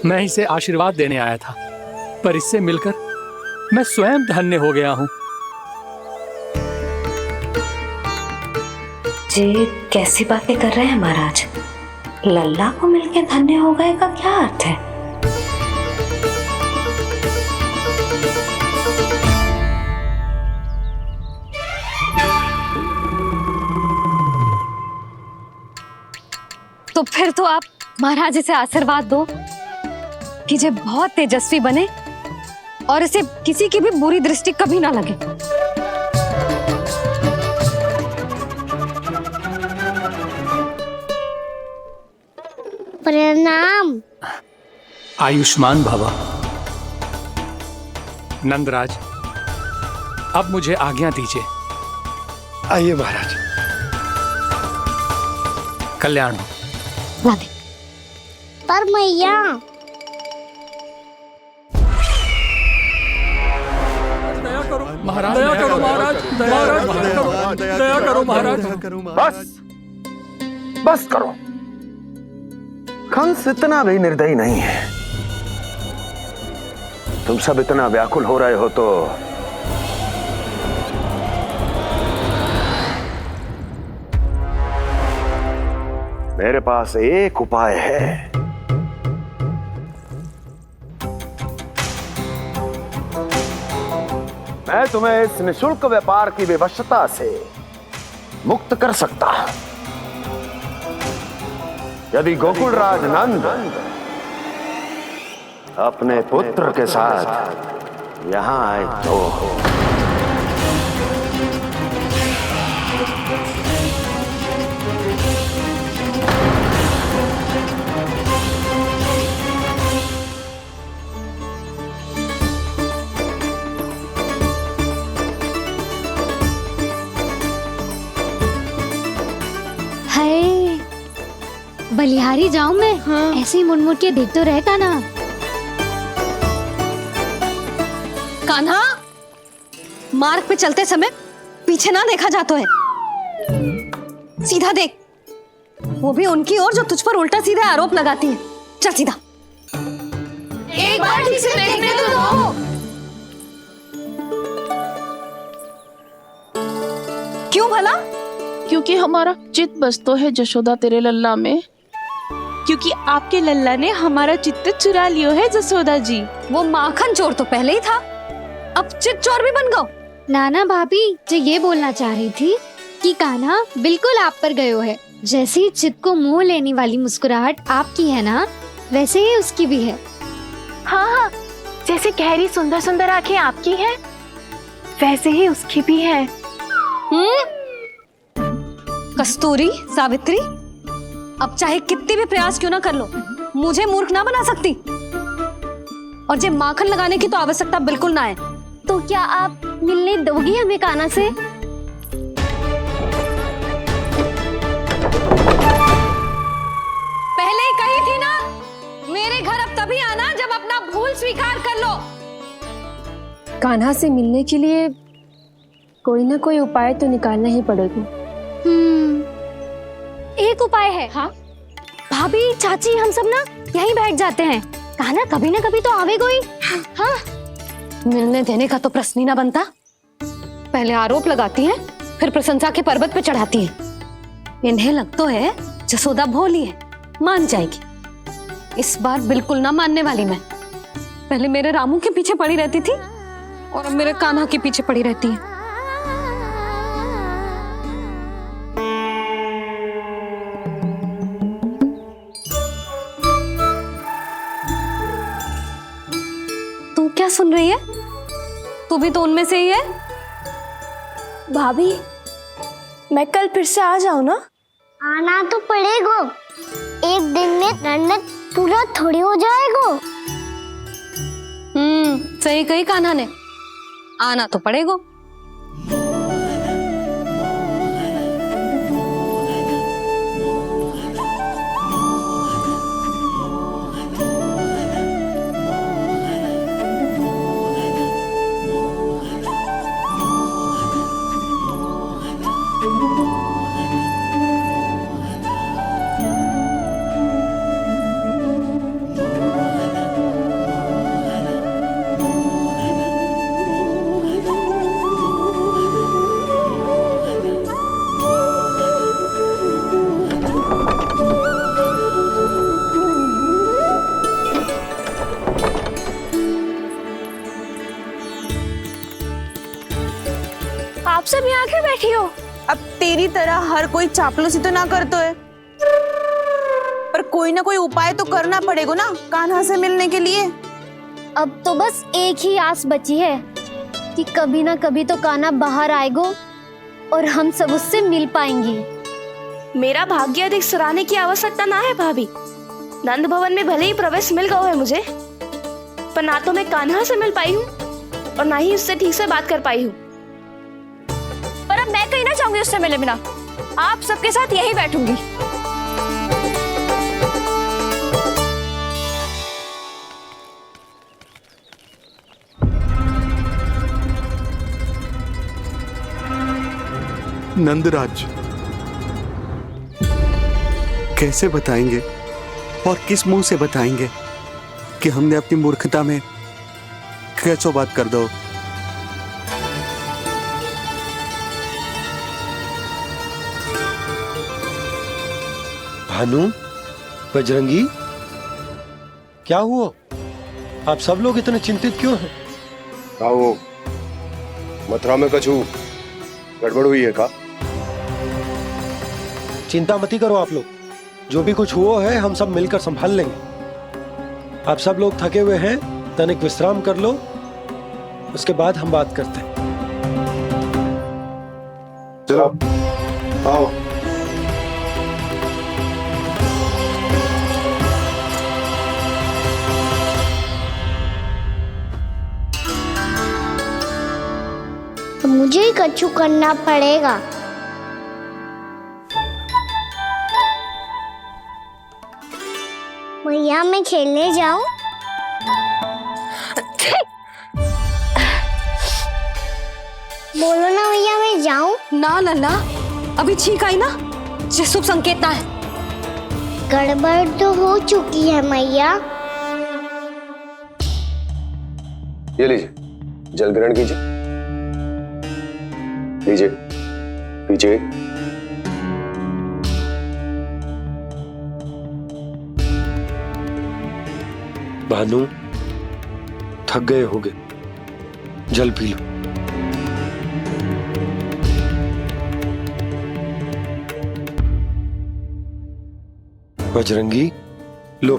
मैं इसे आशीर्वाद देने आया था, पर इससे मिलकर मैं स्वयं धन्य हो गया हूँ। जी कैसी बातें कर रहे हैं महाराज? लल्ला को मिलके धन्य हो गए का क्या अर्थ है? तो फिर तो आप महाराज इसे आशीर्वाद दो कि ये बहुत तेजस्वी बने और इसे किसी की भी बुरी दृष्टि कभी ना लगे। प्रणाम। आयुष्मान भव। नंदराज, अब मुझे आज्ञा दीजिए। आइए महाराज। कल्याण हो। राधे। पर मैया दया करो महाराज, दया करो महाराज, दया करो महाराज। बस करो। कंस इतना भी निर्दयी नहीं है। तुम सब इतना व्याकुल हो रहे हो तो मेरे पास एक उपाय है। मैं तुम्हें इस निशुल्क व्यापार की विवशता से मुक्त कर सकता। यदि गोकुलराज नंद अपने पुत्र के साथ यहां आए तो बलिहारी जाऊं मैं? हाँ। ऐसे ही मुड़ मुड़ के देख तो रहे कान्हा। कान्हा, मार्ग पे चलते समय पीछे ना देखा जाता है, सीधा देख। वो भी उनकी ओर जो तुझ पर उल्टा सीधे आरोप लगाती है। चल सीधा। एक बार ठीक से देखने तो दो। क्यों भला? क्योंकि हमारा चित्त बसतो है जशोदा तेरे लल्ला में। क्योंकि आपके लल्ला ने हमारा चित्त चुरा लियो है जसोदा जी। वो माखन चोर तो पहले ही था, अब चित्त चोर भी बन गो। नाना भाभी जो ये बोलना चाह रही थी कि कान्हा बिल्कुल आप पर गयो है। जैसे ही चित्त को मोह लेने वाली मुस्कुराहट आपकी है ना, वैसे ही उसकी भी है। हाँ हाँ, जैसे गहरी सुंदर सुंदर आंखें आपकी हैं, वैसे ही उसकी भी है। कस्तूरी, सावित्री, अब चाहे कितने भी प्रयास क्यों ना कर लो, मुझे मूर्ख ना बना सकती। और जे माखन लगाने की तो आवश्यकता बिल्कुल ना है। तो क्या आप मिलने दोगी हमें कान्हा से? पहले ही कही थी ना, मेरे घर अब तभी आना जब अपना भूल स्वीकार कर लो। कान्हा से मिलने के लिए कोई ना कोई उपाय तो निकालना ही पड़ेगा। एक उपाय है। हाँ? भाभी, चाची, हम सब ना यहीं बैठ जाते हैं। कान्हा कभी ना कभी तो आवेगा ही। हाँ। मिलने देने का तो प्रश्न ही ना बनता। पहले आरोप लगाती हैं, फिर प्रशंसा के पर्वत पे चढ़ाती हैं। इन्हें लगता है जसोदा भोली है, मान जाएगी। इस बार बिल्कुल ना मानने वाली मैं। पहले मेरे रामू के पीछे पड़ी रहती थी और अब मेरे कान्हा के पीछे पड़ी रहती है। तू क्या सुन रही है? तू भी तो उनमें से ही है। भाभी, मैं कल फिर से आ जाऊं ना? आना तो पड़ेगा। एक दिन में रन्नत पूरा थोड़ी हो जाएगा। सही कही कान्हा ने, आना तो पड़ेगा। सब यहाँ आके बैठी हो? अब तेरी तरह हर कोई चापलूसी तो ना करतो है, पर कोई ना कोई उपाय तो करना पड़ेगा ना कान्हा से मिलने के लिए। अब तो बस एक ही आस बची है कि कभी ना कभी तो कान्हा बाहर आएगो और हम सब उससे मिल पाएंगे। मेरा भाग्य अधिक सराहने की आवश्यकता ना है भाभी। नंद भवन में भले ही प्रवेश मिल गया है मुझे, पर ना तो मैं कान्हा से मिल पाई हूँ और ना ही उससे ठीक से बात कर पाई हूँ। पर अब मैं कहीं ना जाऊंगी उससे मिले बिना, आप सबके साथ यही बैठूंगी। नंदराज, कैसे बताएंगे और किस मुंह से बताएंगे कि हमने अपनी मूर्खता में कैसो बात कर दो। भानु, बजरंगी, क्या हुआ? आप सब लोग इतने चिंतित क्यों हैं? आओ, मथुरा में कछु गड़बड़ हुई है का? चिंता मती करो आप लोग, जो भी कुछ हुआ है हम सब मिलकर संभाल लेंगे। आप सब लोग थके हुए हैं, तनिक विश्राम कर लो, उसके बाद हम बात करते हैं। चलो आओ। मुझे ही कछु करना पड़ेगा। भैया मैं खेलने जाऊं? बोलो ना भैया मैं जाऊं? ना लल्ला, अभी छींक आई ना, ये शुभ संकेत ना है। गड़बड़ तो हो चुकी है मैया। ये लीजिए, जल ग्रहण कीजिए। लीजिए, पीछे। भानु, थक गए होगे, जल पी लो। बजरंगी, लो।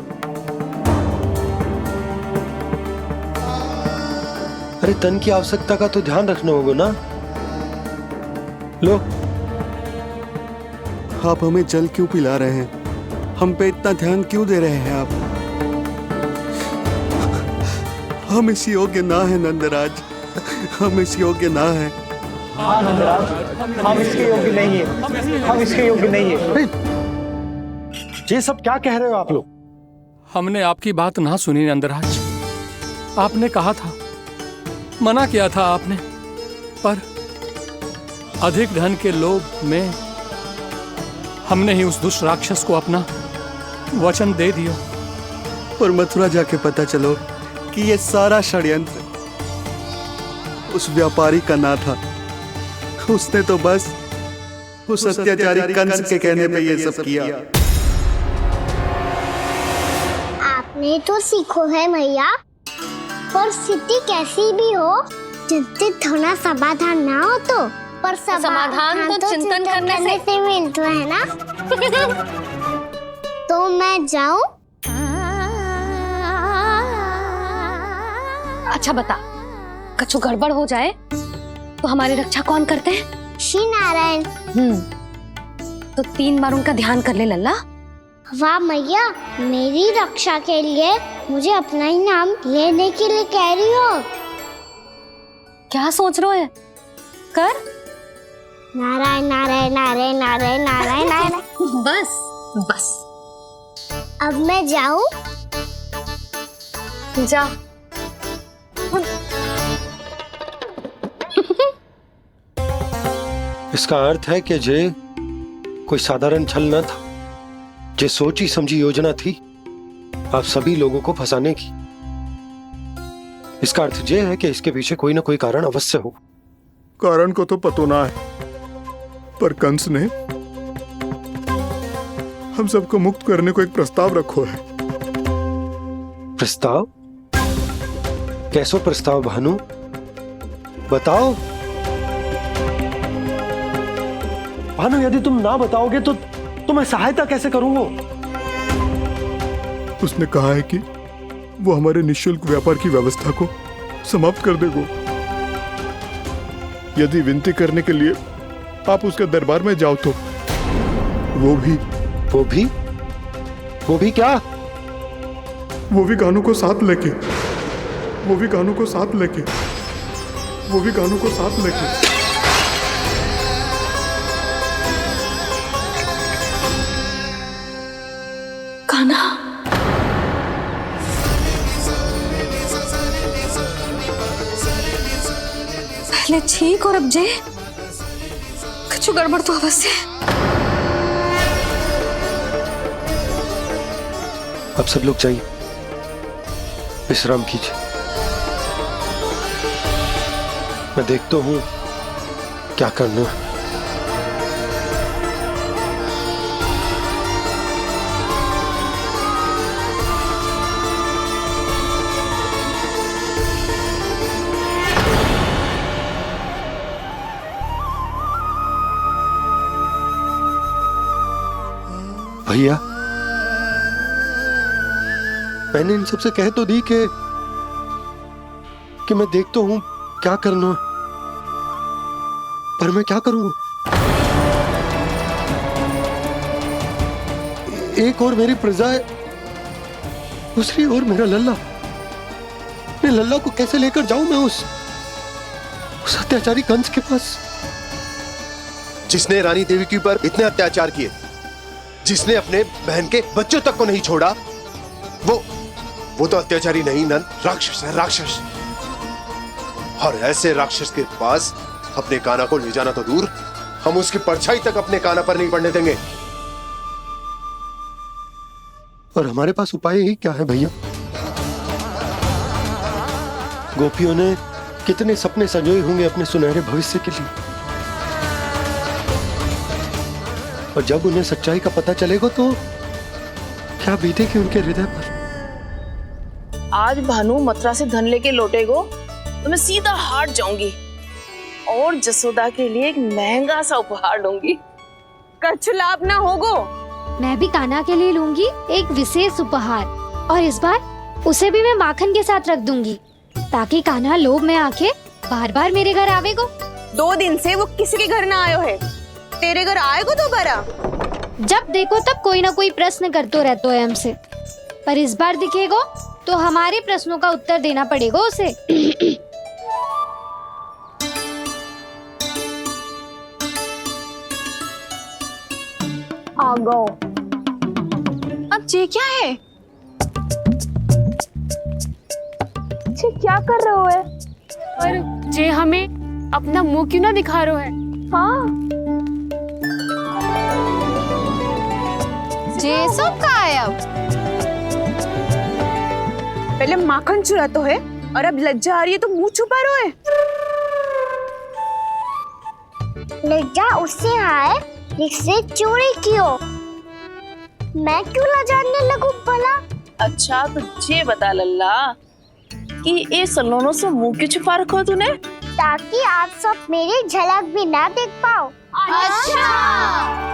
अरे तन की आवश्यकता का तो ध्यान रखना होगा ना, लो। आप हमें जल क्यों पिला रहे हैं? हम पे इतना ध्यान क्यों दे रहे हैं आप? हम इस योग्य ना है नंदराज, हम इस योग्य ना है। हाँ नंदराज, हम इसके योग्य नहीं है, हम इसके योग्य नहीं है। ये सब क्या कह रहे हो आप लोग? हमने आपकी बात ना सुनी नंदराज। आपने कहा था, मना किया था आपने, पर अधिक धन के लोभ में हमने ही उस दुष्ट राक्षस को अपना वचन दे दिया। पर मथुरा जाके पता चलो कि ये सारा षड्यंत्र उस व्यापारी का ना था। उसने तो बस उस अत्याचारी कंस के कहने पे ये सब किया। आपने तो सीखो है मैया, पर स्थिति कैसी भी हो, चिंतित होना समाधान ना हो तो, पर समाधान तो चिंतन करने से मिलता है ना। तो मैं जाऊं? अच्छा बता, कछु गड़बड़ हो जाए तो हमारी रक्षा कौन करते हैं? श्री नारायण। तो 3 बार उनका ध्यान कर ले लल्ला। वाह मैया, मेरी रक्षा के लिए मुझे अपना ही नाम लेने के लिए कह रही हो? क्या सोच रहे हो? कर। नारायण नारायण नारायण नारायण नारायण नारायण। बस बस, अब मैं जाऊं? जा। इसका अर्थ है कि जे कोई साधारण छल न था, जे सोची समझी योजना थी आप सभी लोगों को फंसाने की। इसका अर्थ ये है कि इसके पीछे कोई ना कोई कारण अवश्य हो। कारण को तो पतो ना है, पर कंस ने हम सबको मुक्त करने को एक प्रस्ताव रखो है। प्रस्ताव? कैसो प्रस्ताव भानु, बताओ। भानु, यदि तुम ना बताओगे तो मैं सहायता कैसे करूंगा? उसने कहा है कि वो हमारे निःशुल्क व्यापार की व्यवस्था को समाप्त कर देगा। यदि विनती करने के लिए आप उसके दरबार में जाओ तो वो भी क्या? वो भी कानू को साथ लेके कान्हा, पहले ठीक और अब जे कुछ गड़बड़ तो अवश्य। अब सब लोग जाइए, विश्राम कीजिए। मैं देखता हूं क्या करना है। भैया, मैंने इन सबसे कह तो दी कि मैं देखता हूं क्या करना, पर मैं क्या करूंगा? एक और मेरी प्रजा है, दूसरी ओर मेरा लल्ला। मैं लल्ला को कैसे लेकर जाऊं मैं उस अत्याचारी कंस के पास, जिसने रानी देवी के ऊपर इतने अत्याचार किए, जिसने अपने बहन के बच्चों तक को नहीं छोड़ा, वो तो अत्याचारी नहीं नंद, राक्षस है, राक्षस। और ऐसे राक्षस के पास अपने कान्हा को ले जाना तो दूर, हम उसकी परछाई तक अपने कान्हा पर नहीं पड़ने देंगे। और हमारे पास उपाय ही क्या है भैया? गोपियों ने कितने सपने संजोए होंगे अपने सुनहरे भविष्य के लिए, और जब उन्हें सच्चाई का पता चलेगा तो क्या बीतेगी उनके हृदय पर? आज भानु मथुरा से धन लेके लौटेगो तो मैं सीधा हाट जाऊंगी और जसोदा के लिए एक महंगा सा उपहार लूंगी। कछ लाभ ना होगो। मैं भी कान्हा के लिए लूंगी एक विशेष उपहार, और इस बार उसे भी मैं माखन के साथ रख दूंगी, ताकि कान्हा लोभ में आके बार बार मेरे घर आवेगो। 2 दिन से वो किसी के घर ना आयो है, तेरे घर आएगो दोबारा? जब देखो तब कोई ना कोई प्रश्न करते रहते हो हमसे, पर इस बार दिखेगो तो हमारे प्रश्नों का उत्तर देना पड़ेगा उसे। आ गो। अब ये क्या है? ये क्या कर रहे हो है? पर जे हमें अपना मुंह क्यों ना दिखा रहे है? हाँ, जे सब का है अब? पहले माखन चुरा तो है और अब लज्जा आ रही है तो मुंह छुपा रहे है। लज्जा उससे आए जिससे चोरी कियो। मैं क्यों लजाने लगूं भला? अच्छा तो ये बता लल्ला कि ये सलोनों से मुंह क्यों छुपा रखो तूने? ताकि आप सब मेरी झलक भी ना देख पाओ। अच्छा।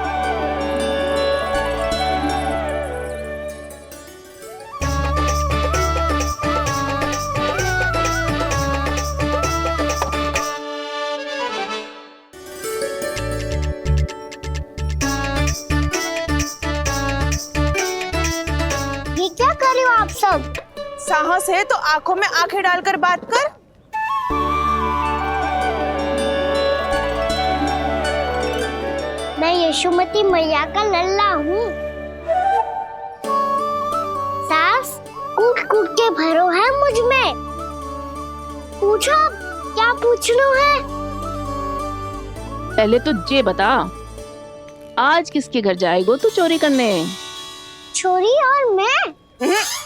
ये क्या कर रहे हो आप सब? साहस है तो आंखों में आंखें डालकर बात कर। मैं यशोमती मैया का लल्ला हूँ। सास कूट कूट के भरो है मुझ में। पूछो क्या पूछना है? पहले तो ये बता, आज किसके घर जाएगो तू चोरी करने? छोरी और मैं?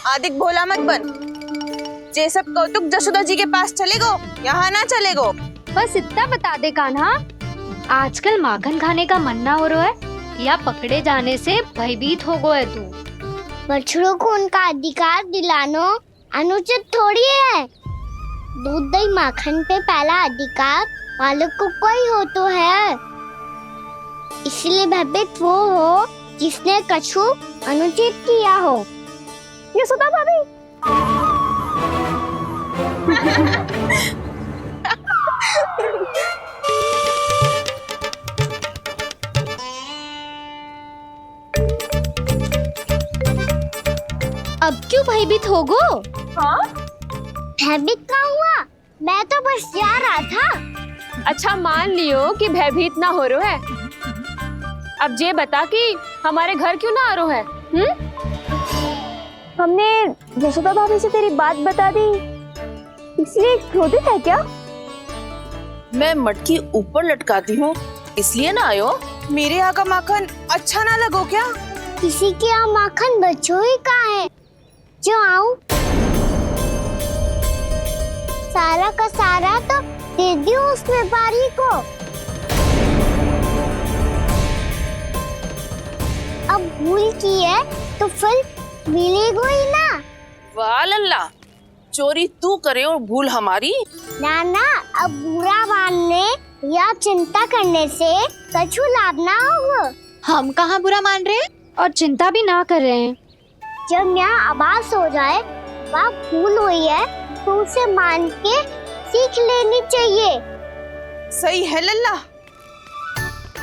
आदिक भोला मत बन। ये सब कौतुक जशोदा जी के पास चलेगो, यहाँ ना चलेगो। बस इतना बता दे कान्हा, आजकल माखन खाने का मन ना हो रहा है या पकड़े जाने से भयभीत हो गए तू? बछड़ों को उनका अधिकार दिलाना अनुचित थोड़ी है। दूध दही माखन पे पहला अधिकार मालिक को कोई हो तो है। इसलिए भयभीत वो हो जिसने कछु अनुचित किया हो। यशोदा भाभी। अब क्यों भयभीत हो गो? हाँ? भयभीत क्या हुआ? मैं तो बस जा रहा था। अच्छा मान लियो कि भयभीत ना हो रहा है। अब ये बता कि हमारे घर क्यों ना आ रहा है? हमने यशोदा भाभी से तेरी बात बता दी, इसलिए क्रोधित है क्या? मैं मटकी ऊपर लटकाती हूँ इसलिए ना आयो। मेरे यहाँ का माखन अच्छा ना लगो क्या? किसी के यहाँ माखन बच्चों ही कहाँ है जो आऊं? सारा का सारा तो दे दियो उस व्यापारी को। अब भूल की है तो फल मिलेगा ही ना। वाह लल्ला, चोरी तू करे और भूल हमारी। ना ना, अब बुरा मानने या चिंता करने से कछु लाभ ना होगा। हम कहाँ बुरा मान रहे हैं और चिंता भी ना कर रहे हैं। जब यहाँ आभास हो जाए वह भूल हुई है तो उसे मान के सीख लेनी चाहिए। सही है लल्ला,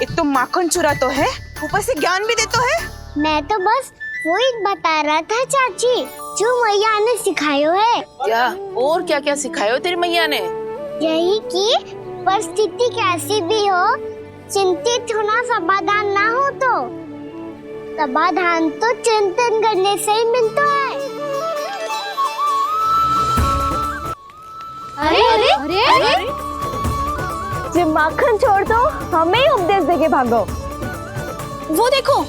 एक तो माखन चुरा तो है, ऊपर से ज्ञान भी देता है। मैं तो बस वही बता रहा था चाची जो मैया ने सिखायो है। क्या और क्या क्या सिखायो तेरी मैया ने? यही कि परिस्थिति कैसी भी हो चिंतित होना समाधान ना हो तो समाधान तो चिंतन करने से ही मिलता है। अरे अरे अरे, अरे? जो माखन छोड़ दो, हमें ही उपदेश देके भागो। वो देखो,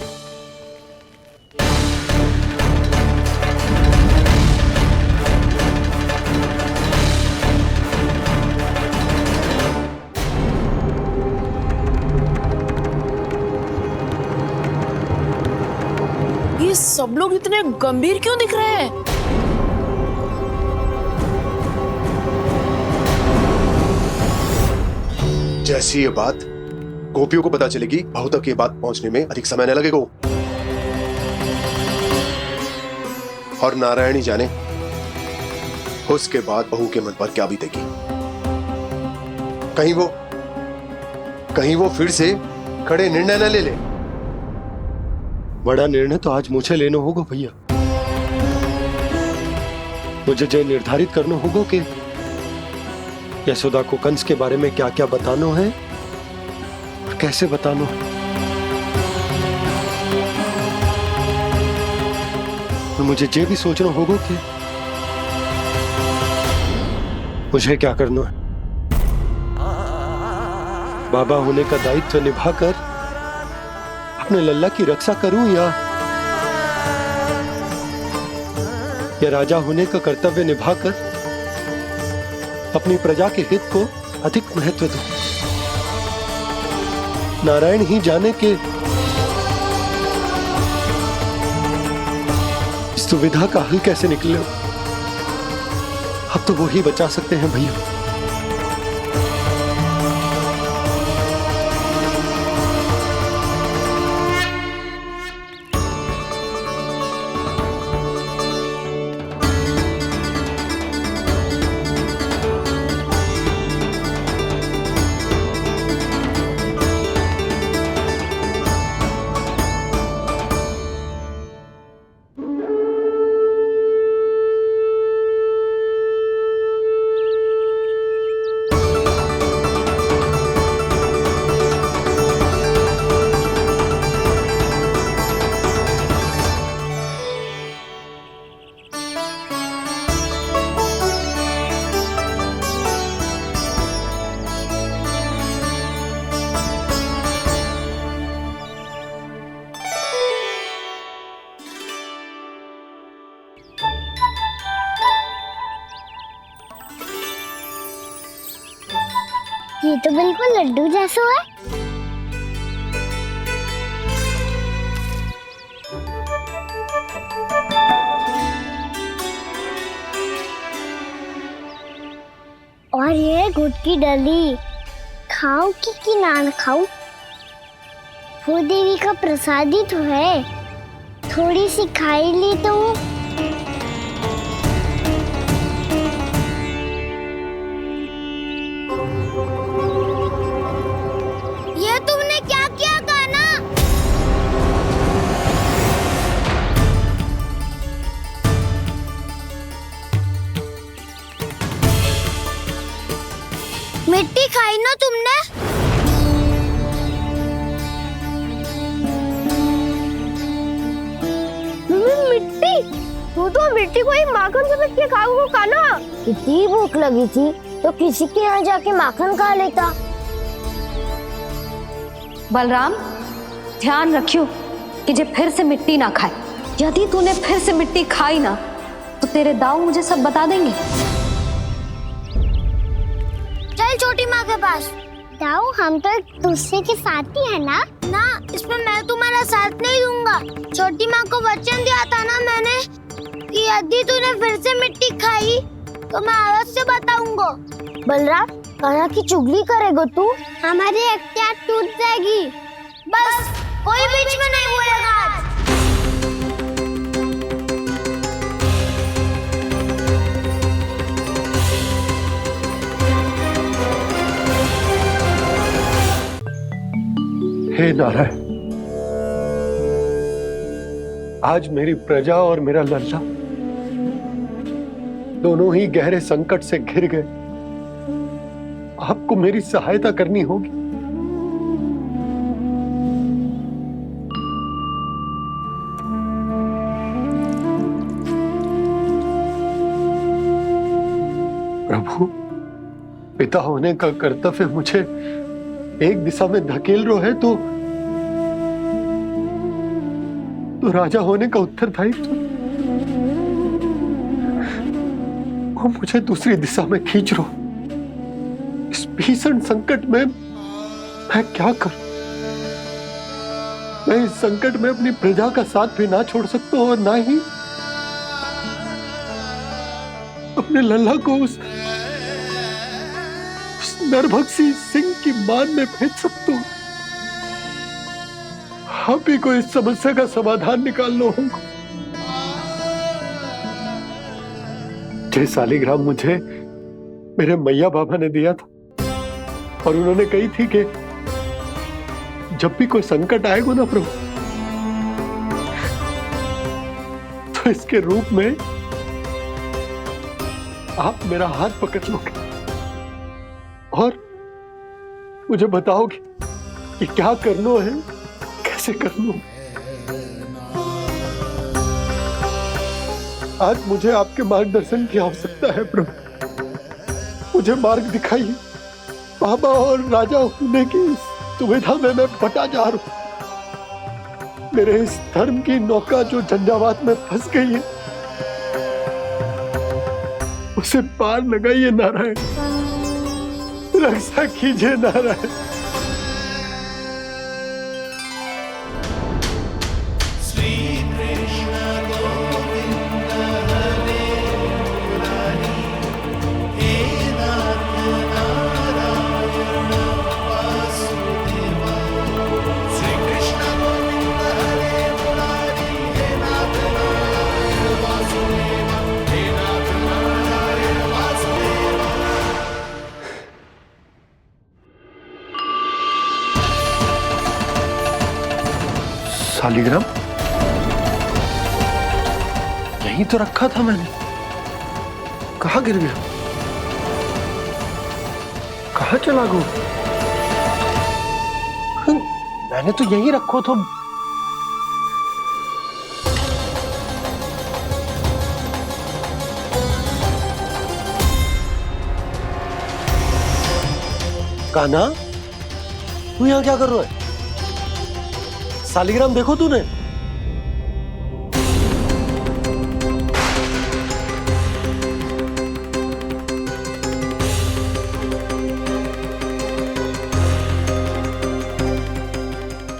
ये सब लोग इतने गंभीर क्यों दिख रहे हैं? जैसी ये बात गोपियों को पता चलेगी, बहू तक ये बात पहुंचने में अधिक समय न लगेगा। और नारायणी जाने उसके बाद बहू के मन पर क्या बीतेगी। कहीं वो फिर से खड़े निर्णय न ले ले। बड़ा निर्णय तो आज मुझे लेना होगा भैया। मुझे जो निर्धारित करना होगा कि यशोदा को कंस के बारे में क्या क्या बताना है और कैसे बताना है। और मुझे ये भी सोचना होगा कि मुझे क्या करना है। बाबा होने का दायित्व निभाकर अपने लल्ला की रक्षा करूं या राजा होने का कर्तव्य निभाकर अपनी प्रजा के हित को अधिक महत्व दूं। नारायण ही जाने के इस दुविधा का हल कैसे निकले। अब तो वो ही बचा सकते हैं भैया। ये तो बिल्कुल लड्डू जैसा है। और ये गुड़ की डली खाऊं कि ना खाऊं? वो देवी का प्रसाद ही तो है, थोड़ी सी खाई ली तो। ये तुमने क्या किया कान्हा? मिट्टी खाई ना तुमने? मिट्टी? तू तो मिट्टी को ही माखन से पीट के खाओगे कान्हा। इतनी भूख लगी थी तो किसी के यहाँ जाके माखन खा लेता। बलराम, ध्यान रखियो कि जे फिर से मिट्टी ना खाए। यदि तूने फिर से मिट्टी खाई ना तो तेरे दाऊ मुझे सब बता देंगे। चल छोटी माँ के पास। दाऊ, हम तो एक दूसरे के साथी है ना? ना, इसमें मैं तुम्हारा साथ नहीं दूंगा। छोटी माँ को वचन दिया था ना मैंने कि यदि तूने फिर से मिट्टी खाई तो मैं आवाज से बताऊंगा। बलराम, कान्हा की चुगली करेगा तू? हमारी अख्तियार टूट जाएगी। बस कोई बीच में नहीं बोलेगा आज। हे नारायण, आज मेरी प्रजा और मेरा लल्ला दोनों ही गहरे संकट से घिर गए। आपको मेरी सहायता करनी होगी। प्रभु, पिता होने का कर्तव्य मुझे एक दिशा में धकेल रहे है तो राजा होने का उत्तरदायित्व वो मुझे दूसरी दिशा में खींच रो। इस भीषण संकट में मैं क्या करूं? मैं इस संकट में अपनी प्रजा का साथ भी ना छोड़ सकता हूं और ना ही अपने लल्ला को उस नरभक्षी सिंह की मान में भेज सकता हूं। आप ही को इस समस्या का समाधान निकालना होगा। जय शालिग्राम मुझे मेरे मैया बाबा ने दिया था और उन्होंने कही थी कि जब भी कोई संकट आएगा ना प्रभु, तो इसके रूप में आप मेरा हाथ पकड़ लोगे और मुझे बताओगे कि क्या करना है, कैसे करना है। आज मुझे आपके मार्गदर्शन की आवश्यकता है प्रभु। मुझे मार्ग दिखाइए। बाबा और राजा होने की सुविधा में मैं बटा जा रहा हूं। मेरे इस धर्म की नौका जो झंझावात में फंस गई है उसे पार लगाइए नारायण, रक्षा कीजिए नारायण। शालिग्राम यहीं तो रखा था मैंने, कहाँ गिर गया? कहाँ चला गया? मैंने तो यहीं रखो था। कान्हा, तू यहाँ क्या कर रहा है? शालिग्राम देखो तूने?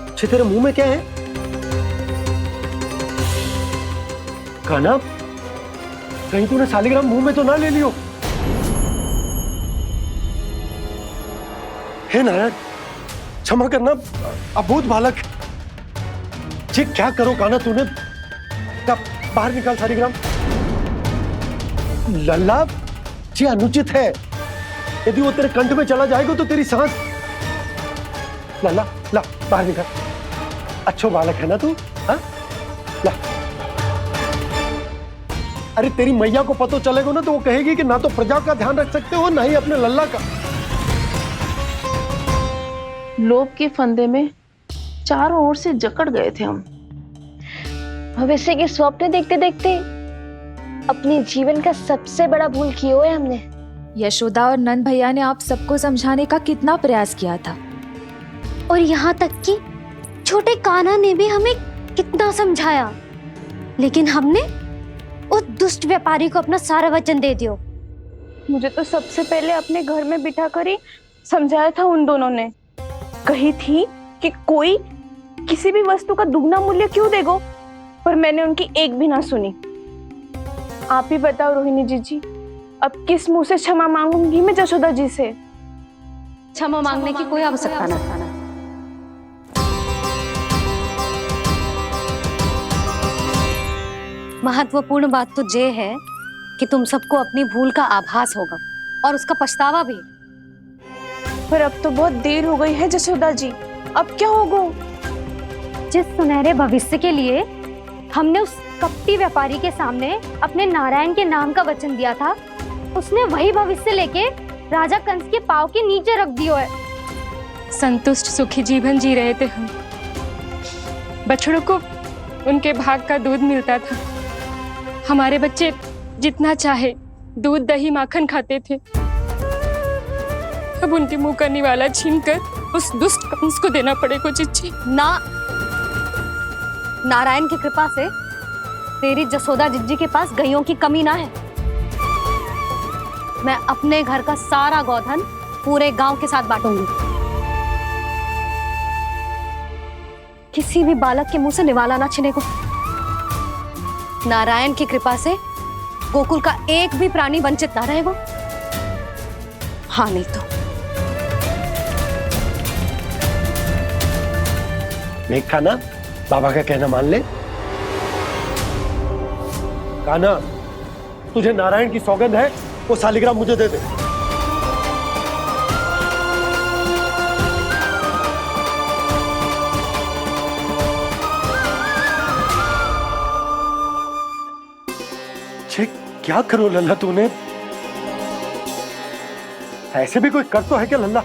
अच्छे, तेरे मुंह में क्या है? कान्हा, कहीं तूने शालिग्राम मुंह में तो ना ले लियो? हे नारायण, क्षमा करना, अबोध बालक। जी क्या करो कान्हा तूने? कब बाहर निकाल सारीग्राम। लल्ला जी अनुचित है, यदि वो तेरे कंठ में चला जाएगा तो तेरी सांस। लल्ला ला बाहर निकाल, अच्छो बालक है ना तू? हाँ ला। अरे तेरी मैया को पता चलेगा ना तो वो कहेगी कि ना तो प्रजा का ध्यान रख सकते हो ना ही अपने लल्ला का। लोभ के फंदे में चारों ओर से जकड़ गए थे हम। भविष्य के स्वप्न देखते देखते अपने जीवन का सबसे बड़ा भूल किया है हमने। यशोदा और नंद भैया ने आप सबको समझाने का कितना प्रयास किया था, और यहाँ तक कि छोटे कान्हा ने भी हमें कितना समझाया, लेकिन हमने उस दुष्ट व्यापारी को अपना सारा वचन दे दियो। मुझे तो सबसे पहले अपने घर में बिठा कर ही समझाया था उन दोनों ने। कही थी कि कोई किसी भी वस्तु का दुगना मूल्य क्यों देगो, पर मैंने उनकी एक भी ना सुनी। आप ही बताओ रोहिणी जी, अब किस मुंह से क्षमा मांगूंगी मैं जशोदा जी से? क्षमा मांगने की कोई आवश्यकता ना था। महत्वपूर्ण बात तो ये है कि तुम सबको अपनी भूल का आभास होगा और उसका पछतावा भी। पर अब तो बहुत देर हो गई है जशोदा जी, अब क्या होगा? जिस सुनहरे भविष्य के लिए हमने उस कपटी व्यापारी के सामने अपने नारायण के नाम का वचन दिया था, उसने वही भविष्य लेके राजा कंस के पांव के नीचे रख दियो है। संतुष्ट सुखी जीवन जी रहे थे हम। बछड़ों को उनके भाग का दूध मिलता था। हमारे बच्चे जितना चाहे दूध दही माखन खाते थे। अब उनके मुंह का निवाला छीनकर उस दुष्ट कंस को देना पड़ेगा चिच्ची। ना, नारायण की कृपा से तेरी जसोदा जिज्जी के पास गैयों की कमी ना है। मैं अपने घर का सारा गोधन पूरे गांव के साथ बांटूंगी। किसी भी बालक के मुंह से निवाला ना छिने को। नारायण की कृपा से गोकुल का एक भी प्राणी वंचित ना रहेगा। हाँ नहीं तो देख कान्हा, बाबा का कहना मान ले। कान्हा, तुझे नारायण की सौगंध है, वो सालिग्राम मुझे दे दे। क्या करो लल्ला तूने? ऐसे भी कोई कर तो है क्या लल्ला?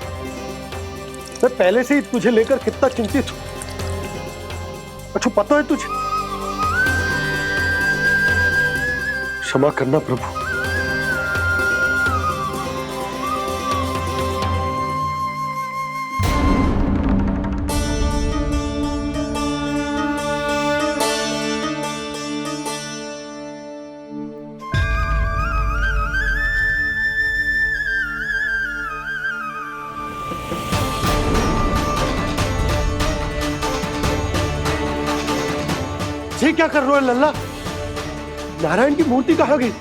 मैं पहले से ही तुझे लेकर कितना चिंतित हूं। अच्छा पता है तुझे? क्षमा करना प्रभु। ये क्या कर रहे हो लल्ला? नारायण की मूर्ति कहाँ गई?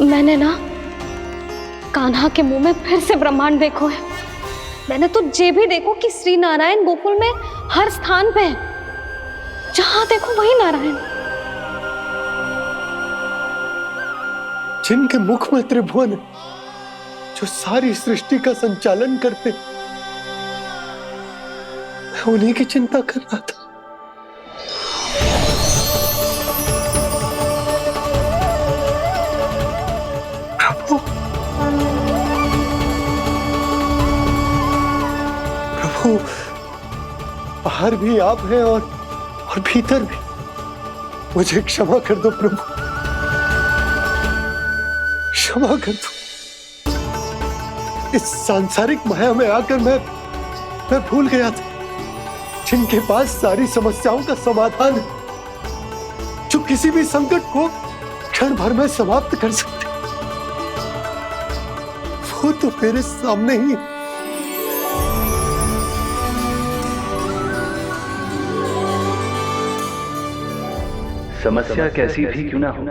मैंने ना कान्हा के मुंह में फिर से ब्रह्मांड देखो है। मैंने तो ये भी देखो कि श्री नारायण गोकुल में हर स्थान पे है। जहां देखो वही नारायण। जिनके मुख में त्रिभुवन है, जो सारी सृष्टि का संचालन करते, मैं उन्हीं की चिंता कर रहा था। प्रभु प्रभु, बाहर भी आप हैं और भीतर भी। मुझे क्षमा कर दो प्रभु, क्षमा कर दो। इस सांसारिक माया में आकर मैं भूल गया था जिनके पास सारी समस्याओं का समाधान है, जो किसी भी संकट को क्षण भर में समाप्त कर सकते, वो तो मेरे सामने ही है। समस्या कैसी भी क्यों ना हो,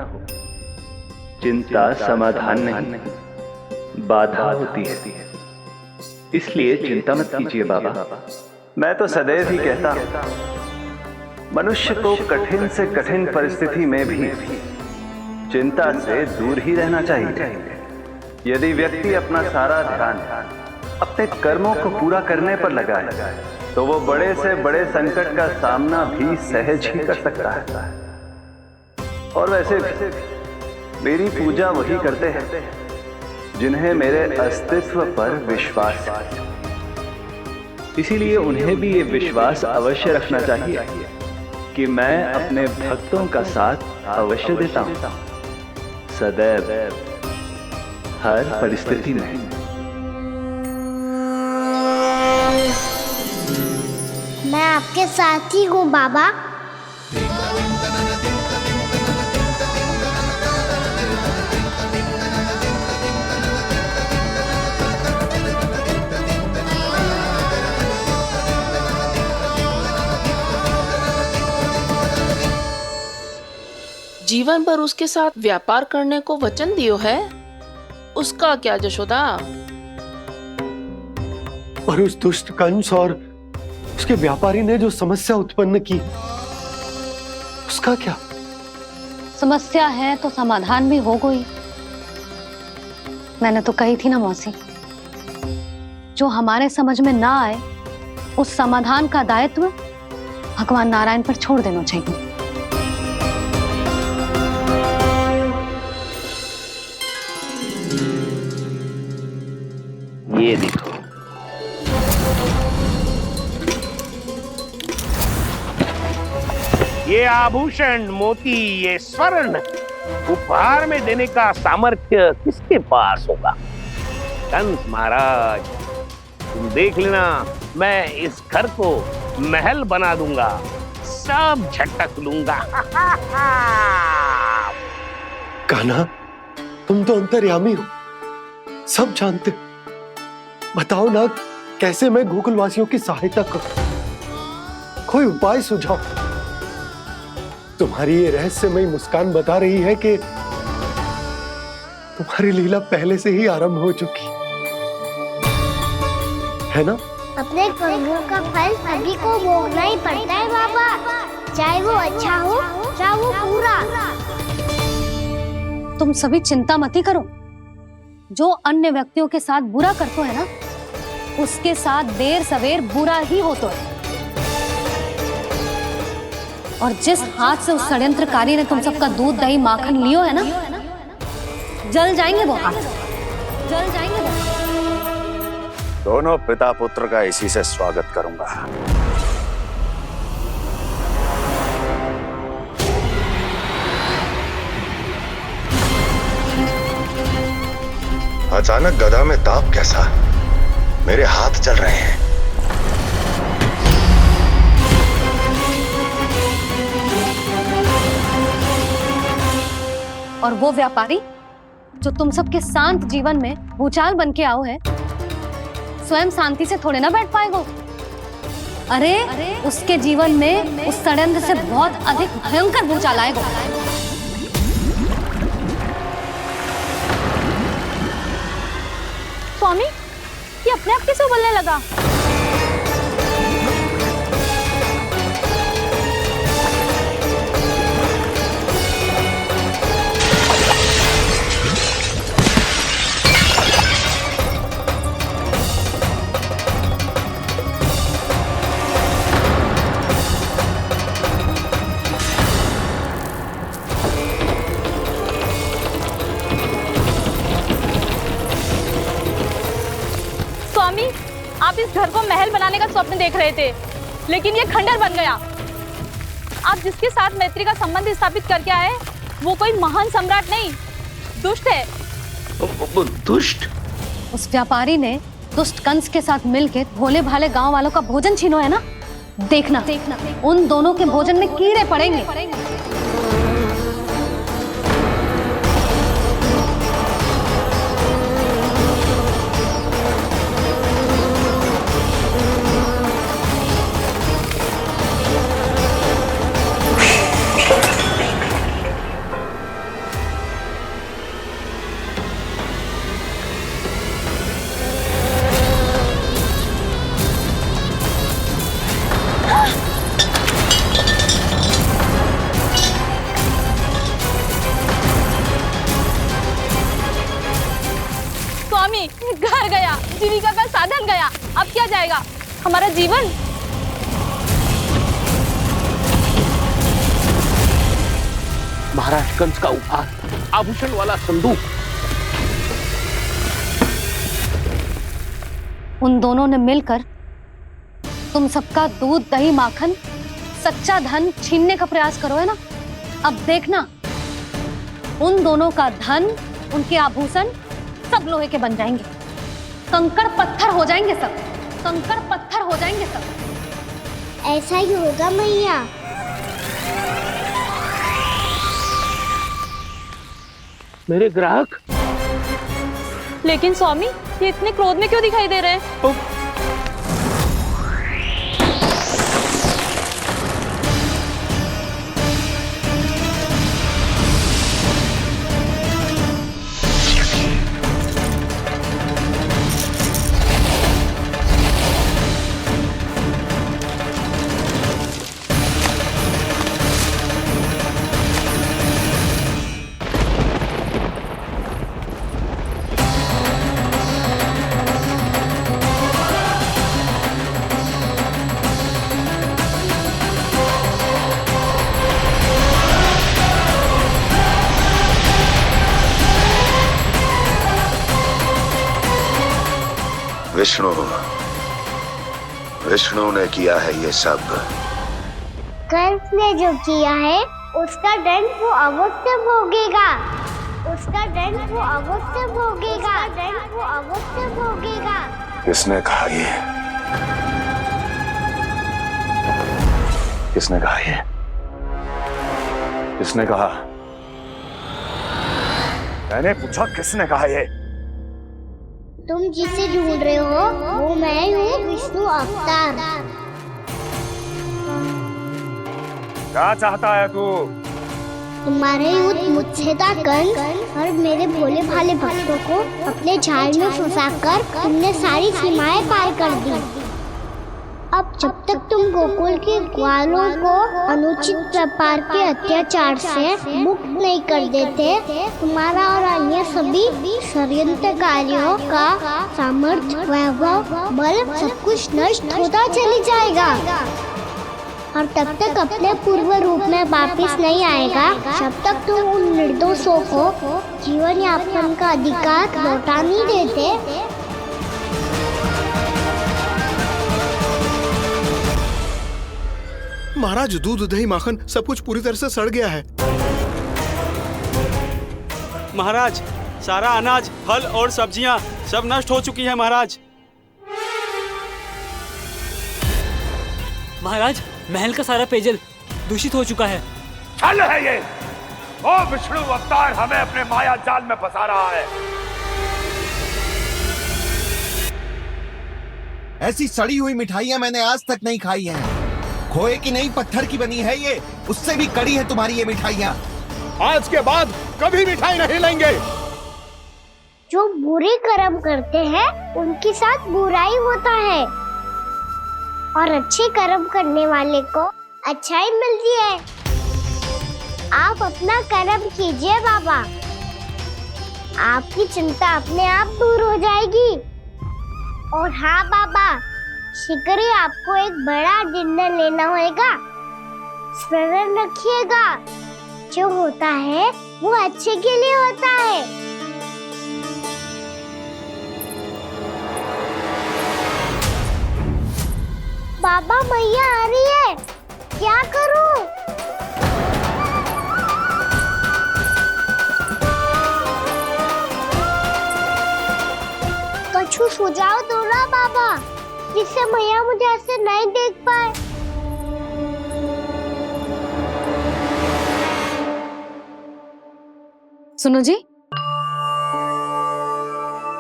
चिंता समाधान नहीं, बाधा होती है। इसलिए चिंता मत कीजिए बाबा। मैं तो सदैव ही कहता हूं, मनुष्य को कठिन से कठिन परिस्थिति में भी चिंता से दूर ही रहना चाहिए। यदि व्यक्ति अपना सारा ध्यान अपने कर्मों को पूरा करने पर लगाए, तो वो बड़े से बड़े संकट का सामना भी सहज ही कर सकता है। और वैसे भी मेरी पूजा वही करते हैं जिन्हें मेरे अस्तित्व पर विश्वास है। इसीलिए उन्हें भी ये विश्वास अवश्य रखना चाहिए कि मैं अपने भक्तों का साथ अवश्य देता हूं, सदैव, हर परिस्थिति में। मैं आपके साथ ही हूँ बाबा। जीवन भर उसके साथ व्यापार करने को वचन दियो है, उसका क्या जशोदा? और उस दुष्ट कंस और उसके व्यापारी ने जो समस्या उत्पन्न की, उसका क्या? समस्या है तो समाधान भी हो गई। मैंने तो कही थी ना मौसी, जो हमारे समझ में ना आए उस समाधान का दायित्व भगवान नारायण पर छोड़ देना चाहिए। ये देखो, ये आभूषण, मोती, ये स्वर्ण उपहार में देने का सामर्थ्य किसके पास होगा? कंस महाराज, तुम देख लेना, मैं इस घर को महल बना दूंगा, सब झटक लूंगा। कान्हा, तुम तो अंतर्यामी हो, सब जानते हो। बताओ ना, कैसे मैं गोकुलवासियों की सहायता करूं? कोई उपाय सुझाओ। तुम्हारी ये रहस्यमयी मुस्कान बता रही है कि तुम्हारी लीला पहले से ही आरंभ हो चुकी है ना? अपने कर्मों का फल सभी को भोगना ही पड़ता है बाबा, चाहे वो अच्छा हो चाहे वो बुरा। तुम सभी चिंता मत ही करो। जो अन्य व्यक्तियों के साथ बुरा करते है ना, उसके साथ देर सवेर बुरा ही होता है। और जिस हाथ से उस षड्यंत्रकारी ने तुम सबका दूध दही माखन लियो है ना, जल जाएंगे वो हाथ, जल जाएंगे वो। दोनों पिता पुत्र का इसी से स्वागत करूंगा। अचानक गदा में ताप कैसा? मेरे हाथ चल रहे हैं। और वो व्यापारी जो तुम सबके शांत जीवन में भूचाल बन के आओ है, स्वयं शांति से थोड़े ना बैठ पाएगा। अरे उसके जीवन में उस षड्यंत्र से बहुत अधिक भयंकर भूचाल आएगा। स्वामी, ये अपने आप कैसे उबलने लगा? स्वामी, आप इस घर को महल बनाने का स्वप्न देख रहे थे, लेकिन ये खंडर बन गया। आप जिसके साथ मैत्री का संबंध स्थापित करके आए, वो कोई महान सम्राट नहीं, दुष्ट है। दुष्ट? उस व्यापारी ने दुष्ट कंस के साथ मिलकर भोले भाले गांव वालों का भोजन छीनो है ना। देखना उन दोनों के भोजन में कीड़े पड़ेंगे। घर गया, जीविका का साधन गया, अब क्या जाएगा हमारा जीवन? महाराज कंस का उपहार, आभूषण वाला संदूक। उन दोनों ने मिलकर तुम सबका दूध, दही, माखन, सच्चा धन छीनने का प्रयास करो है ना। अब देखना उन दोनों का धन, उनके आभूषण सब लोहे के बन जाएंगे, कंकड़ पत्थर हो जाएंगे सब, कंकड़ पत्थर हो जाएंगे सब। ऐसा ही होगा मैया। मेरे ग्राहक। लेकिन स्वामी, ये इतने क्रोध में क्यों दिखाई दे रहे हैं? विष्णु ने किया है ये सब। कंस ने जो किया है उसका दंड वो अवश्य भोगेगा, उसका दंड वो अवश्य भोगेगा, दंड वो अवश्य भोगेगा। किसने कहा ये? किसने कहा ये? किसने कहा? मैंने पूछा किसने कहा ये? तुम जिसे ढूंढ रहे हो वो मैं हूँ, विष्णु अवतार। क्या चाहता है तू? तुम्हारे युद्ध मुझसे था कंस, और मेरे भोले भाले भक्तों को अपने जाल में फंसाकर तुमने सारी सीमाएं पार कर दी। अब जब तक तुम गोकुल के ग्वालों को अनुचित व्यापार के अत्याचार से मुक्त नहीं कर देते, तुम्हारा और अन्य सभी षड्यंत्रकारियों का सामर्थ्य, वैभव, बल सब कुछ नष्ट होता चली जाएगा, और तब तक अपने पूर्व रूप में वापस नहीं आएगा जब तक तुम उन निर्दोषों को जीवन यापन का अधिकार लौटा नहीं देते। महाराज, दूध, दही, माखन सब कुछ पूरी तरह से सड़ गया है। महाराज, सारा अनाज, फल और सब्जियां सब नष्ट हो चुकी हैं महाराज। महाराज, महल का सारा पेयजल दूषित हो चुका है। छल है ये। ओ विष्णु अवतार हमें अपने माया जाल में फंसा रहा है। ऐसी सड़ी हुई मिठाइयां मैंने आज तक नहीं खाई हैं। खोए की नहीं, पत्थर की बनी है ये, उससे भी कड़ी है तुम्हारी ये मिठाइयां। आज के बाद कभी मिठाई नहीं लेंगे। जो बुरे कर्म करते हैं उनके साथ बुराई होता है, और अच्छे कर्म करने वाले को अच्छाई मिलती है। आप अपना कर्म कीजिए बाबा, आपकी चिंता अपने आप दूर हो जाएगी। और हाँ बाबा, शीघ्र ही आपको एक बड़ा निर्णय लेना होगा। स्मरण रखिएगा, जो होता है वो अच्छे के लिए होता है। बाबा मैया आ रही है, क्या करूं? कछु सुझाव दो ना बाबा, जिससे मैया मुझे ऐसे नहीं देख पाए। सुनो जी,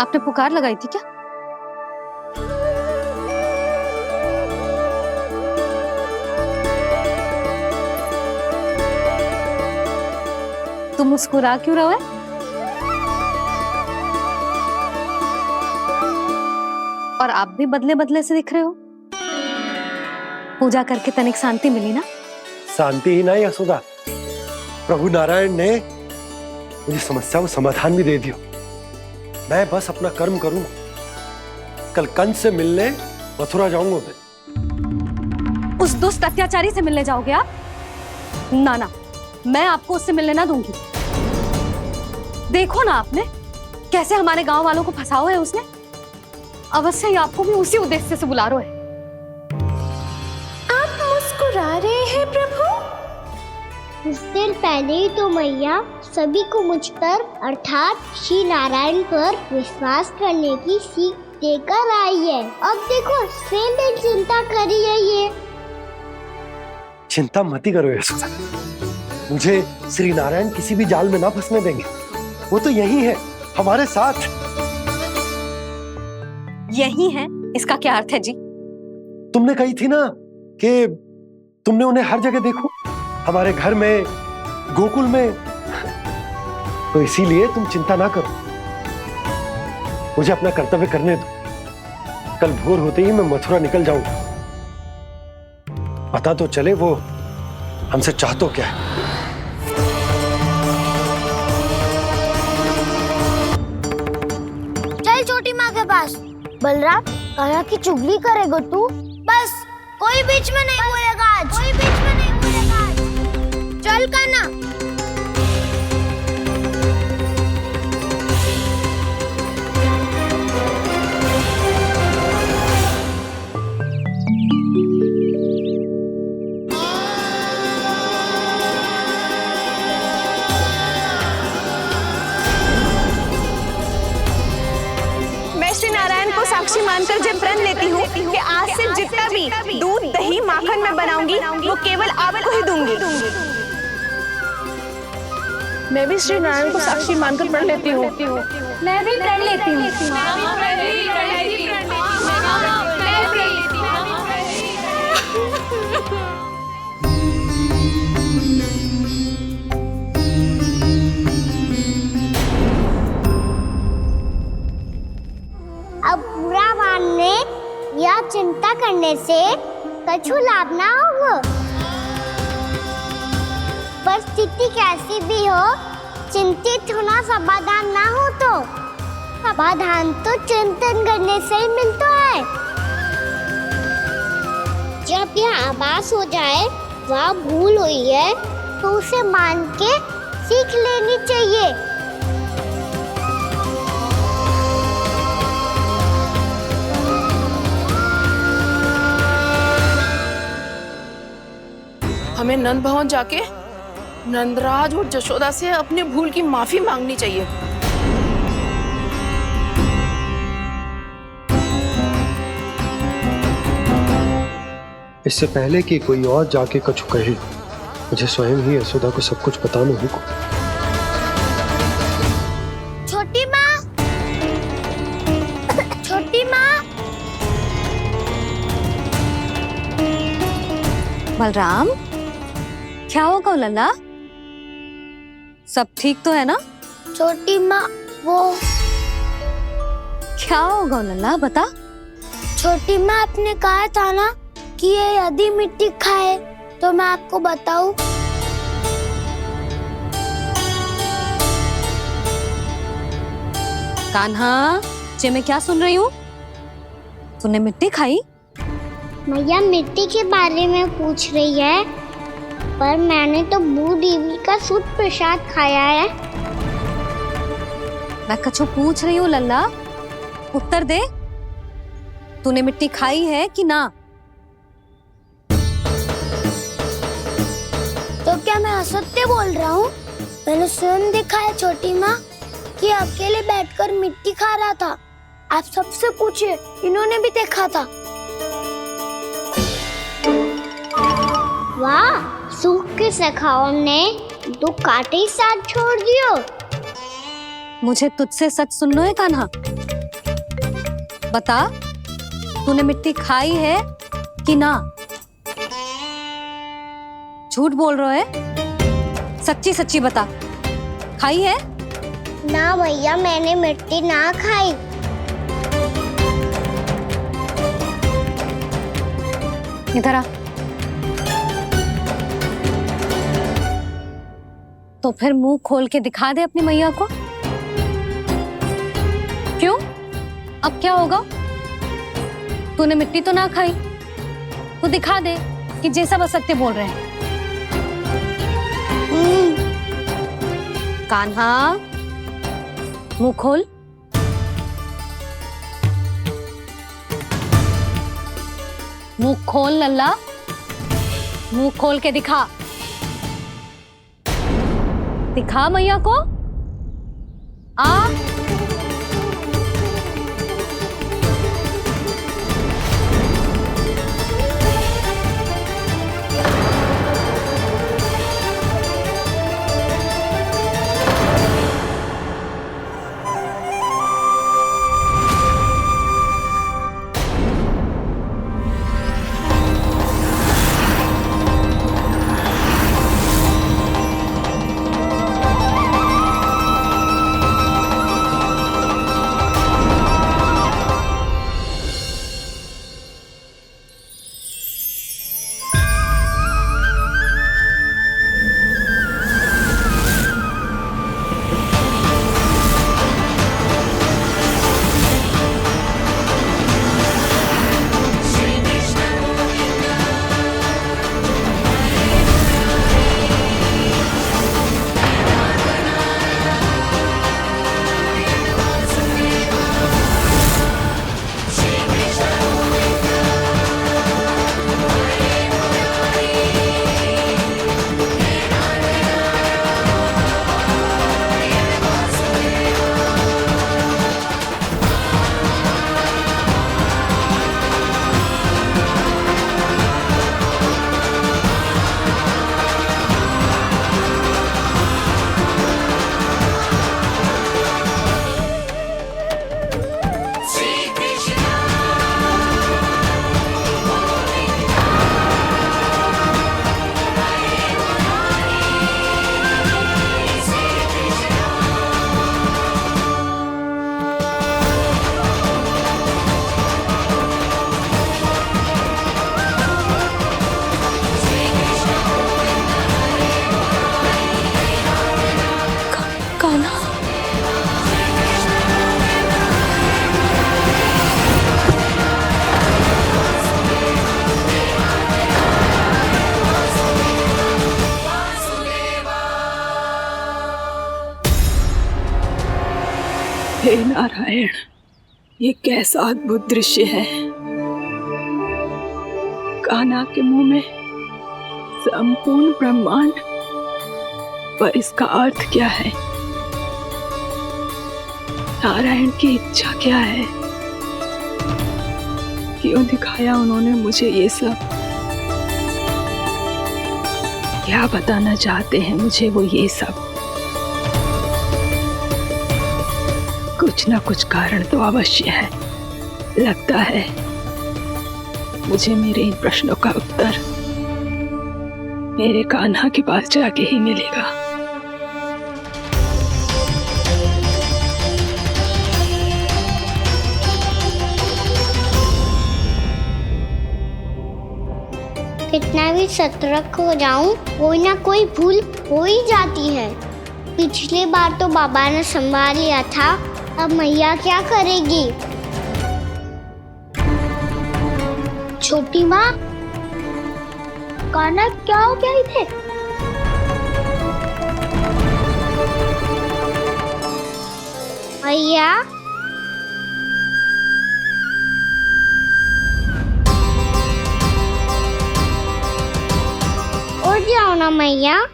आपने पुकार लगाई थी क्या? तुम मुस्कुरा क्यों रहे हो? और आप भी बदले बदले से दिख रहे हो। पूजा करके तनिक शांति मिली ना? शांति ही नहीं यशोदा, प्रभु नारायण ने मुझे समस्या को समाधान भी दे दियो। मैं बस अपना कर्म करूंगा। कल कंस से मिलने मथुरा जाऊंगा मैं। उस दुष्ट अत्याचारी से मिलने जाओगे आप? ना ना, मैं आपको उससे मिलने ना दूंगी। देखो ना आपने कैसे हमारे गांव वालों को फंसाओ है उसने। अवश्य ही आपको भी उसी उद्देश्य से बुला रहा है। आप मुस्कुरा रहे हैं प्रभु? कुछ देर पहले ही तो मैया सभी को मुझ पर अर्थात श्री नारायण पर विश्वास करने की सीख देकर आई है। अब देखो स्वयं चिंता करी है ये। चिंता मत ही करो यशोदा, मुझे श्री नारायण किसी भी जाल में ना फंसने देंगे। वो तो यही है हमारे साथ। यही है, इसका क्या अर्थ है जी? तुमने कही थी ना कि तुमने उन्हें हर जगह देखो, हमारे घर में, गोकुल में, तो इसीलिए तुम चिंता ना करो। मुझे अपना कर्तव्य करने दो। कल भोर होते ही मैं मथुरा निकल जाऊंगा। पता तो चले वो हमसे चाहतो क्या है। चल छोटी माँ के पास। बलराम, कान्हा की चुगली करेगा तू? बस कोई बीच में नहीं बोलेगा आज। कोई बीच में नहीं बोलेगा आज। चल कान्हा। साक्षी मानकर जब प्रण लेती हूँ कि आज से जितना भी दूध दही माखन मैं बनाऊंगी वो केवल आपको ही दूंगी। मैं भी श्री नारायण को साक्षी मानकर प्रण लेती हूँ। मैं भी प्रण लेती हूँ। अब बुरा मानने या चिंता करने से कछु लाभ ना होगा। परिस्थिति कैसी भी हो, चिंतित होना समाधान ना हो तो समाधान तो चिंतन करने से ही मिलता है। जब यह आभास हो जाए वह भूल हुई है तो उसे मान के सीख लेनी चाहिए। हमें नंद भवन जाके नंदराज और जशोदा से अपनी भूल की माफी मांगनी चाहिए। इससे पहले कि कोई और जाके कछु कहे, मुझे स्वयं ही यशोदा को सब कुछ बताना होगा। छोटी माँ, छोटी माँ। बलराम, क्या होगा लल्ला? सब ठीक तो है ना? छोटी माँ, वो क्या होगा लल्ला, बता। छोटी माँ, आपने कहा था ना कि ये यदि मिट्टी खाए तो मैं आपको बताऊं। कान्हा, जे मैं क्या सुन रही हूँ? तूने मिट्टी खाई? मैया मिट्टी के बारे में पूछ रही है, पर मैंने तो भू देवी का शुद्ध प्रसाद खाया है। मैं कछु पूछ रही हूँ लल्ला, उत्तर दे। तूने मिट्टी खाई है कि ना? असत्य बोल रहा हूँ? मैंने स्वयं देखा है छोटी माँ कि अकेले बैठकर मिट्टी खा रहा था। आप सबसे पूछिए, इन्होंने भी देखा था। वाह, सूख के सखाओ ने 2 कांटे ही साथ छोड़ दियो। मुझे तुझसे सच सुनना है कान्हा। बता, तूने मिट्टी खाई है कि ना? झूठ बोल रहा है, सच्ची सच्ची बता, खाई है? ना भैया, मैंने मिट्टी ना खाई। इधर आ। तो फिर मुंह खोल के दिखा दे अपनी मैया को। क्यों? अब क्या होगा? तूने मिट्टी तो ना खाई, तो दिखा दे कि जे सब असत्य बोल रहे हैं। कान्हा, मुंह खोल। मुंह खोल लल्ला, मुंह खोल के दिखा। दिखा मैया को। आ हे नारायण, ये कैसा अद्भुत दृश्य है। कान्हा के मुंह में संपूर्ण ब्रह्मांड, पर इसका अर्थ क्या है? नारायण की इच्छा क्या है? क्यों दिखाया उन्होंने मुझे ये सब? क्या बताना चाहते हैं मुझे वो ये सब? कुछ ना कुछ कारण तो अवश्य है। लगता है मुझे मेरे इन प्रश्नों का उत्तर मेरे कान्हा के पास जाके ही मिलेगा। कितना भी सतर्क हो जाऊं, कोई ना कोई भूल हो ही जाती है। पिछली बार तो बाबा ने संभाल लिया था, अब मैया क्या करेगी? छोटी माँ, कान्हा क्या हो गया इधर? मैया, उठ जाओ ना मैया।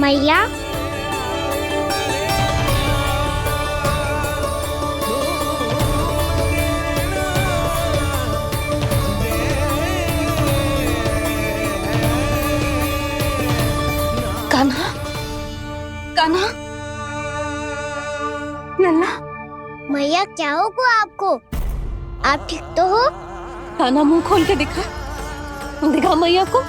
मैया कान्हा, कान्हा, लल्ला। मैया क्या होगा आपको? आप ठीक तो हो? कान्हा मुंह खोल के दिखा, दिखा मैया को।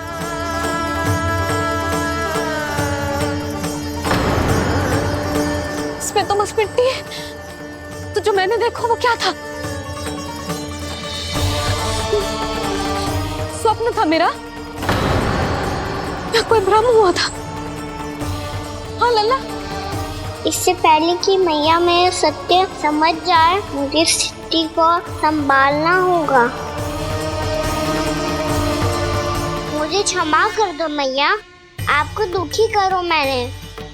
इसमें तो बस मिट्टी है, तो जो मैंने देखा वो क्या था? स्वप्न था मेरा या कोई भ्रम हुआ था? हाँ लल्ला। इससे पहले कि मैया मेरे सत्य समझ जाए, मुझे सिद्धि को संभालना होगा। मुझे क्षमा कर दो मैया, आपको दुखी करो मैंने,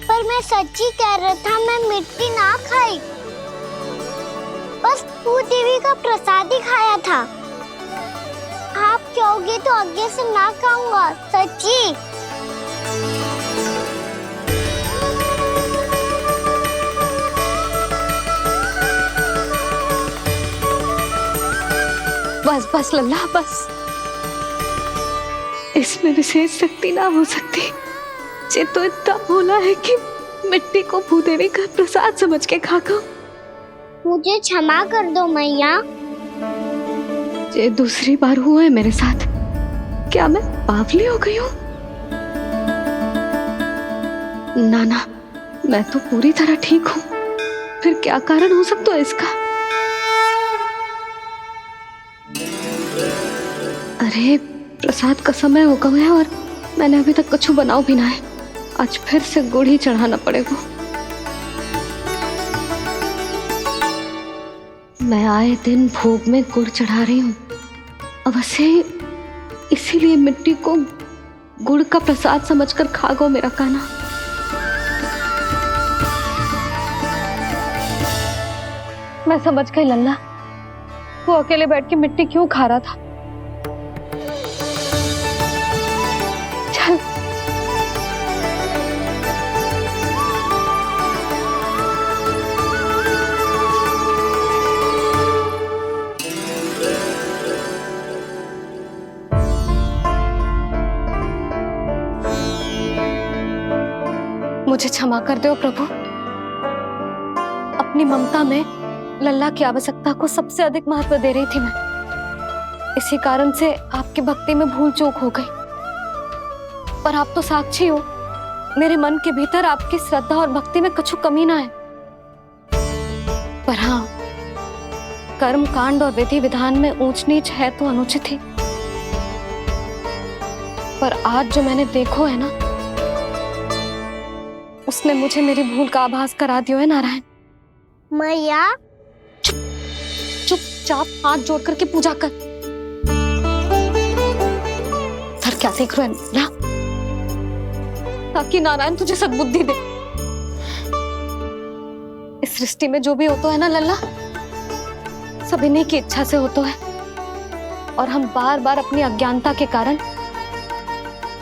पर मैं सच्ची कह रहा था, मैं मिट्टी ना खाई, बस भू देवी का प्रसाद ही खाया था। आप कहोगे तो आगे से ना खाऊंगा, सच्ची। बस बस लल्ला बस, इसमें विशेष शक्ति ना हो सकती। ये तो इतना भोला है कि मिट्टी को भूदेवी का प्रसाद समझ के खा खाओ। मुझे क्षमा कर दो मैया। ये दूसरी बार हुआ है मेरे साथ। क्या मैं बावली हो गई हूँ? ना ना, मैं तो पूरी तरह ठीक हूँ। फिर क्या कारण हो सकता है इसका? अरे प्रसाद का समय हो गया है और मैंने अभी तक कछु बनाओ भी ना है। आज फिर से गुड़ ही चढ़ाना पड़ेगा। मैं आए दिन भोग में गुड़ चढ़ा रही हूँ, अवश्य इसीलिए मिट्टी को गुड़ का प्रसाद समझकर खा गो मेरा कान्हा। मैं समझ गई लल्ला, वो अकेले बैठ के मिट्टी क्यों खा रहा था। चल मुझे क्षमा कर दो प्रभु। अपनी ममता में लल्ला की आवश्यकता को सबसे अधिक महत्व दे रही थी मैं। इसी कारण से आपकी भक्ति में भूल चूक हो गई। पर आप तो साक्षी हो, मेरे मन के भीतर आपकी श्रद्धा और भक्ति में कुछ कमी ना है। पर हाँ, कर्म कांड और विधि विधान में ऊंच नीच है तो अनुचित ही। पर आज जो मैंने देखो है ना, उसने मुझे मेरी भूल का आभास करा दियो है नारायण। मैया चुपचाप हाथ जोड़ करके पूजा कर। फिर क्या देख रहे हैं ना? ताकि नारायण तुझे सद्बुद्धि दे। इस सृष्टि में जो भी होता है ना लल्ला, सब इन्हीं की इच्छा से होता है। और हम बार बार अपनी अज्ञानता के कारण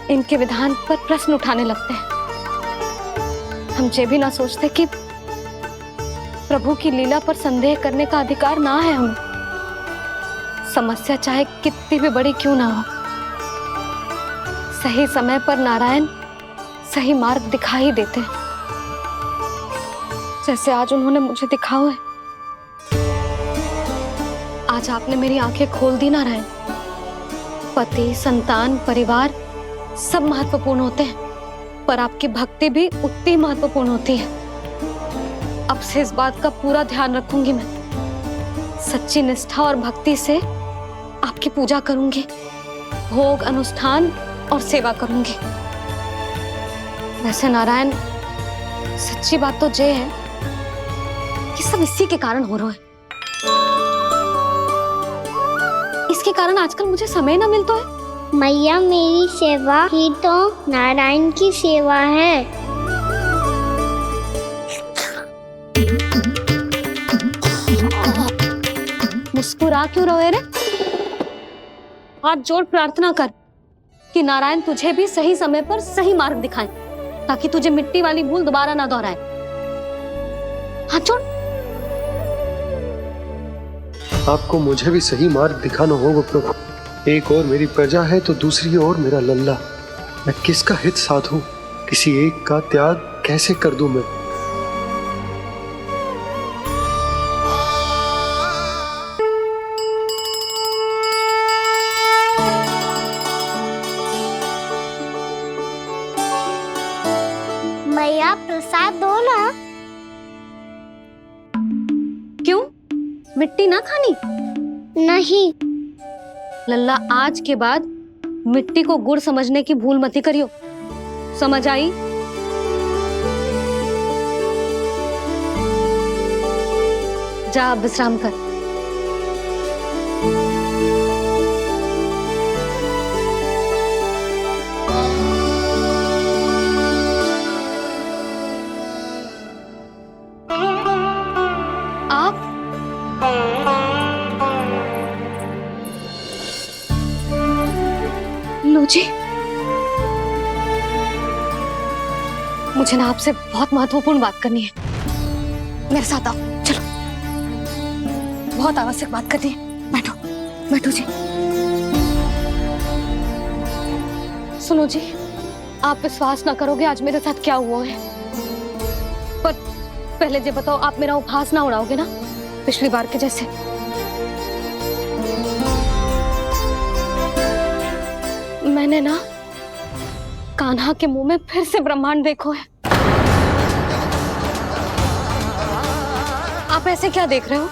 इनके विधान पर प्रश्न उठाने लगते हैं। हम ये भी ना सोचते कि प्रभु की लीला पर संदेह करने का अधिकार ना है हमें। समस्या चाहे कितनी भी बड़ी क्यों ना हो, सही समय पर नारायण सही मार्ग दिखा ही देते हैं, जैसे आज उन्होंने मुझे दिखाओ है। आज आपने मेरी आंखें खोल दी नारायण। पति, संतान, परिवार सब महत्वपूर्ण होते हैं, पर आपकी भक्ति भी उतनी महत्वपूर्ण होती है। अब से इस बात का पूरा ध्यान रखूंगी मैं। सच्ची निष्ठा और भक्ति से आपकी पूजा करूंगी, भोग, अनुष्ठान और सेवा करूंगी। वैसे नारायण, सच्ची बात तो ये है कि सब इसी के कारण हो रहा है। इसके कारण आजकल मुझे समय ना मिलता है। मैया, मेरी सेवा ही तो नारायण की सेवा है। मुस्कुरा क्यों रहे रे? हाथ जोड़ प्रार्थना कर कि नारायण तुझे भी सही समय पर सही मार्ग दिखाएं। ताकि तुझे मिट्टी वाली भूल दोबारा ना दोहराए। हाथ छोड़। आपको मुझे भी सही मार्ग दिखाना होगा प्रभु। एक और मेरी प्रजा है तो दूसरी ओर मेरा लल्ला। मैं किसका हित साधूं, किसी एक का त्याग कैसे कर दूं मैं। मैया प्रसाद दो ना। क्यों, मिट्टी ना खानी? नहीं। लल्ला, आज के बाद मिट्टी को गुड़ समझने की भूल मत करियो, समझ आई? जा अब विश्राम कर। आप लो जी, मुझे ना आपसे बहुत महत्वपूर्ण बात करनी है। मेरे साथ आओ, चलो। बहुत आवश्यक बात करनी है। बैठो, बैठो जी। सुनो जी, आप विश्वास ना करोगे आज मेरे साथ क्या हुआ है। पर पहले ये बताओ, आप मेरा उपहास ना उड़ाओगे ना, पिछली बार के जैसे? मैंने ना कान्हा के मुंह में फिर से ब्रह्मांड देखो है। आप ऐसे क्या देख रहे हो?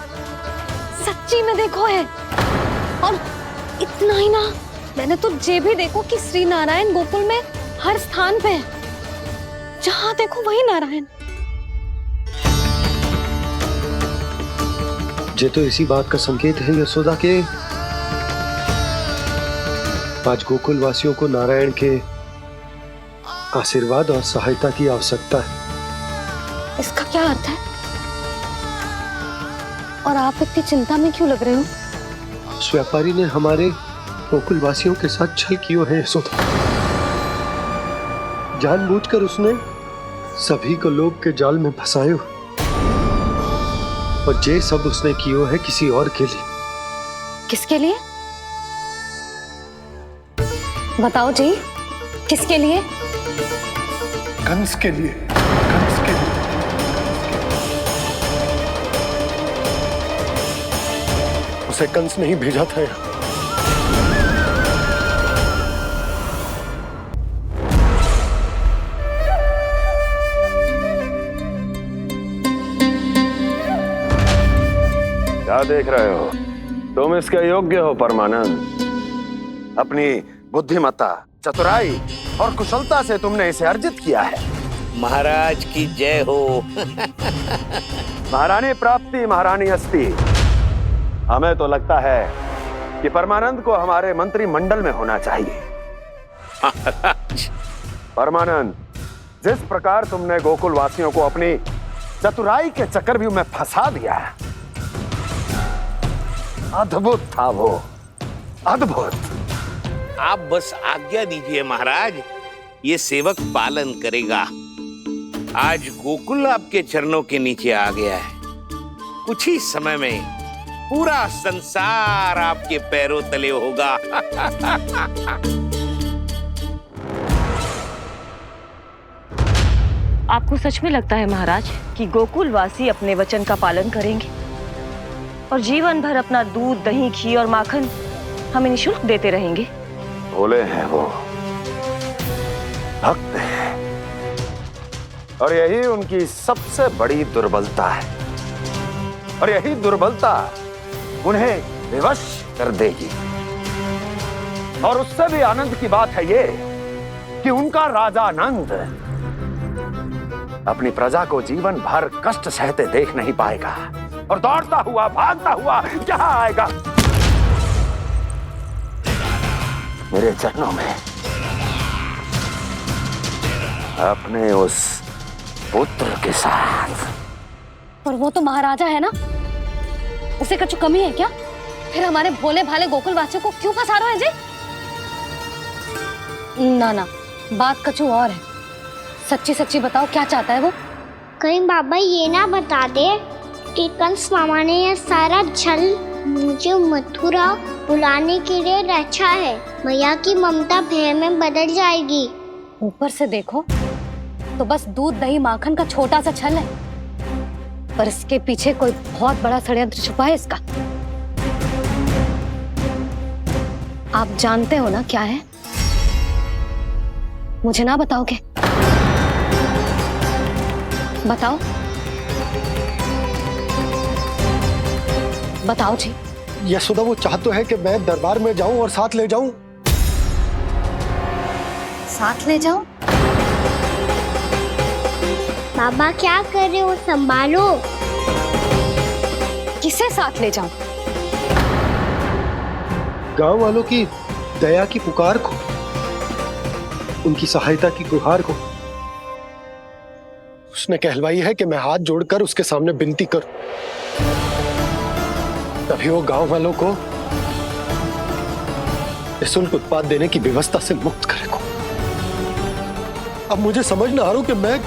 सच्ची में देखो है। और इतना ही ना, मैंने तो ये भी देखो कि श्री नारायण गोकुल में हर स्थान पे है, जहां देखो वही नारायण। ये तो इसी बात का संकेत है यशोदा के आज गोकुल वासियों को नारायण के आशीर्वाद और सहायता की आवश्यकता है। इसका क्या अर्थ है? और आप इतनी चिंता में क्यों लग रहे हो? उस व्यापारी ने हमारे गोकुल वासियों के साथ छल किया है यशोदा। जानबूझकर उसने सभी को लोभ के जाल में फंसायो, और ये सब उसने किया है किसी और के लिए। किसके लिए? बताओ जी, किसके लिए? कंस के लिए। कंस के लिए। उसे कंस नहीं भेजा था यहाँ। क्या देख रहे हो? तुम इसके योग्य हो परमानंद। अपनी बुद्धिमत्ता, चतुराई और कुशलता से तुमने इसे अर्जित किया है। महाराज की जय हो। महारानी प्राप्ति महारानी अस्ति। हमें तो लगता है कि परमानंद को हमारे मंत्रिमंडल में होना चाहिए। परमानंद, जिस प्रकार तुमने गोकुल वासियों को अपनी चतुराई के चक्रव्यूह में फंसा दिया, अद्भुत था वो, अद्भुत। आप बस आज्ञा दीजिए महाराज, ये सेवक पालन करेगा। आज गोकुल आपके चरणों के नीचे आ गया है। कुछ ही समय में पूरा संसार आपके पैरों तले होगा। आपको सच में लगता है महाराज कि गोकुल वासी अपने वचन का पालन करेंगे और जीवन भर अपना दूध, दही, घी और माखन हमें निःशुल्क देते रहेंगे? भोले हैं वो, भक्त हैं, और यही उनकी सबसे बड़ी दुर्बलता है। और यही दुर्बलता उन्हें विवश कर देगी। और उससे भी आनंद की बात है ये कि उनका राजा नंद अपनी प्रजा को जीवन भर कष्ट सहते देख नहीं पाएगा और दौड़ता हुआ, भागता हुआ यहाँ आएगा मेरे चरणों में, अपने उस पुत्र के साथ। पर वो तो महाराजा है ना, उसे कुछ कमी है क्या? फिर हमारे भोले भाले गोकुल वासियों को क्यों फंसा रहे हैं जी? ना ना, बात कछु और है। सच्ची सच्ची बताओ, क्या चाहता है वो? कहीं बाबा ये ना बता दे कि कंस मामा ने यह सारा छल मुझे मथुरा बुलाने के लिए रचा है। मैया की ममता भय में बदल जाएगी। ऊपर से देखो तो बस दूध दही माखन का छोटा सा छल है, पर इसके पीछे कोई बहुत बड़ा षड्यंत्र छुपा है इसका। आप जानते हो ना क्या है? मुझे ना बताओगे? बताओ बताओ जी। यशोदा वो चाह तो है कि मैं दरबार में जाऊं और साथ ले जाऊं। साथ ले जाऊं? बाबा क्या कर रहे हो, संभालो। किसे साथ ले जाऊं? गांव वालों की दया की पुकार को, उनकी सहायता की गुहार को। उसने कहलवाई है कि मैं हाथ जोड़कर उसके सामने विनती करूं, तभी वो गांव वालों को निःशुल्क उत्पाद देने की व्यवस्था से मुक्त करेगा। अब मुझे समझ ना आ रहा कि मैं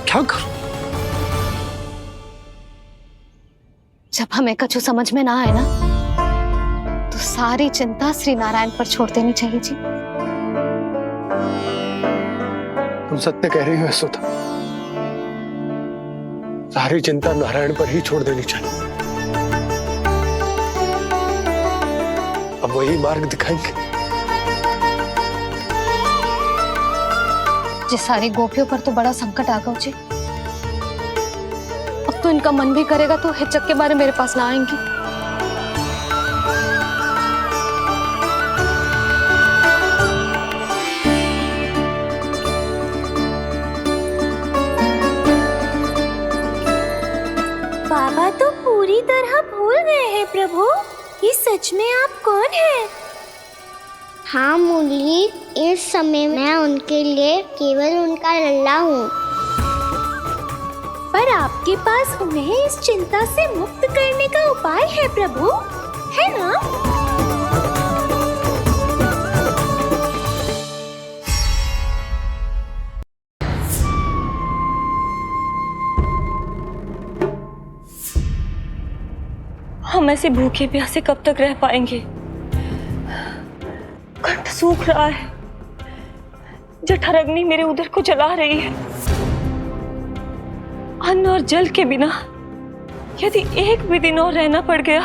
क्या करूं। जब हमें कछु समझ में ना आए ना, तो सारी चिंता श्री नारायण पर छोड़ देनी चाहिए जी। तुम सत्य कह रही हो यशोदा, सारी चिंता नारायण पर ही छोड़ देनी चाहिए। अब वही मार्ग दिखाएंगे। जिस सारी गोपियों पर तो बड़ा संकट आ गया जी। अब तो इनका मन भी करेगा तो हिचक के बारे मेरे पास ना आएंगी। बाबा तो पूरी तरह भूल गए हैं प्रभु, ये सच में आप कौन हैं? हाँ मुरली, इस समय मैं उनके लिए केवल उनका लल्ला हूँ। पर आपके पास उन्हें इस चिंता से मुक्त करने का उपाय है प्रभु, है ना? हम ऐसे भूखे प्यासे कब तक रह पाएंगे? कंठ सूख रहा है, जठराग्नि मेरे उदर को जला रही है। अन्न और जल के बिना यदि एक भी दिन और रहना पड़ गया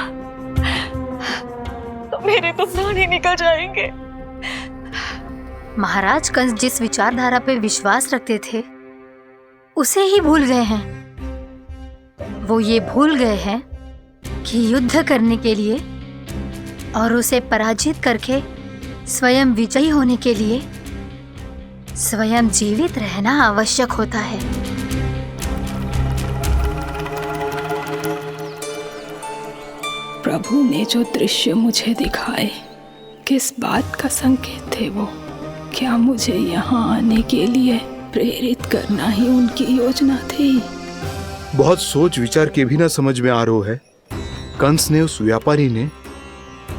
तो मेरे तो प्राण ही निकल जाएंगे। महाराज कंस जिस विचारधारा पे विश्वास रखते थे उसे ही भूल गए हैं। वो ये भूल गए हैं कि युद्ध करने के लिए और उसे पराजित करके स्वयं विजयी होने के लिए स्वयं जीवित रहना आवश्यक होता है। प्रभु ने जो दृश्य मुझे दिखाए, किस बात का संकेत थे वो? क्या मुझे यहाँ आने के लिए प्रेरित करना ही उनकी योजना थी? बहुत सोच विचार के भी ना समझ में आ रहा है। कंस ने, उस व्यापारी ने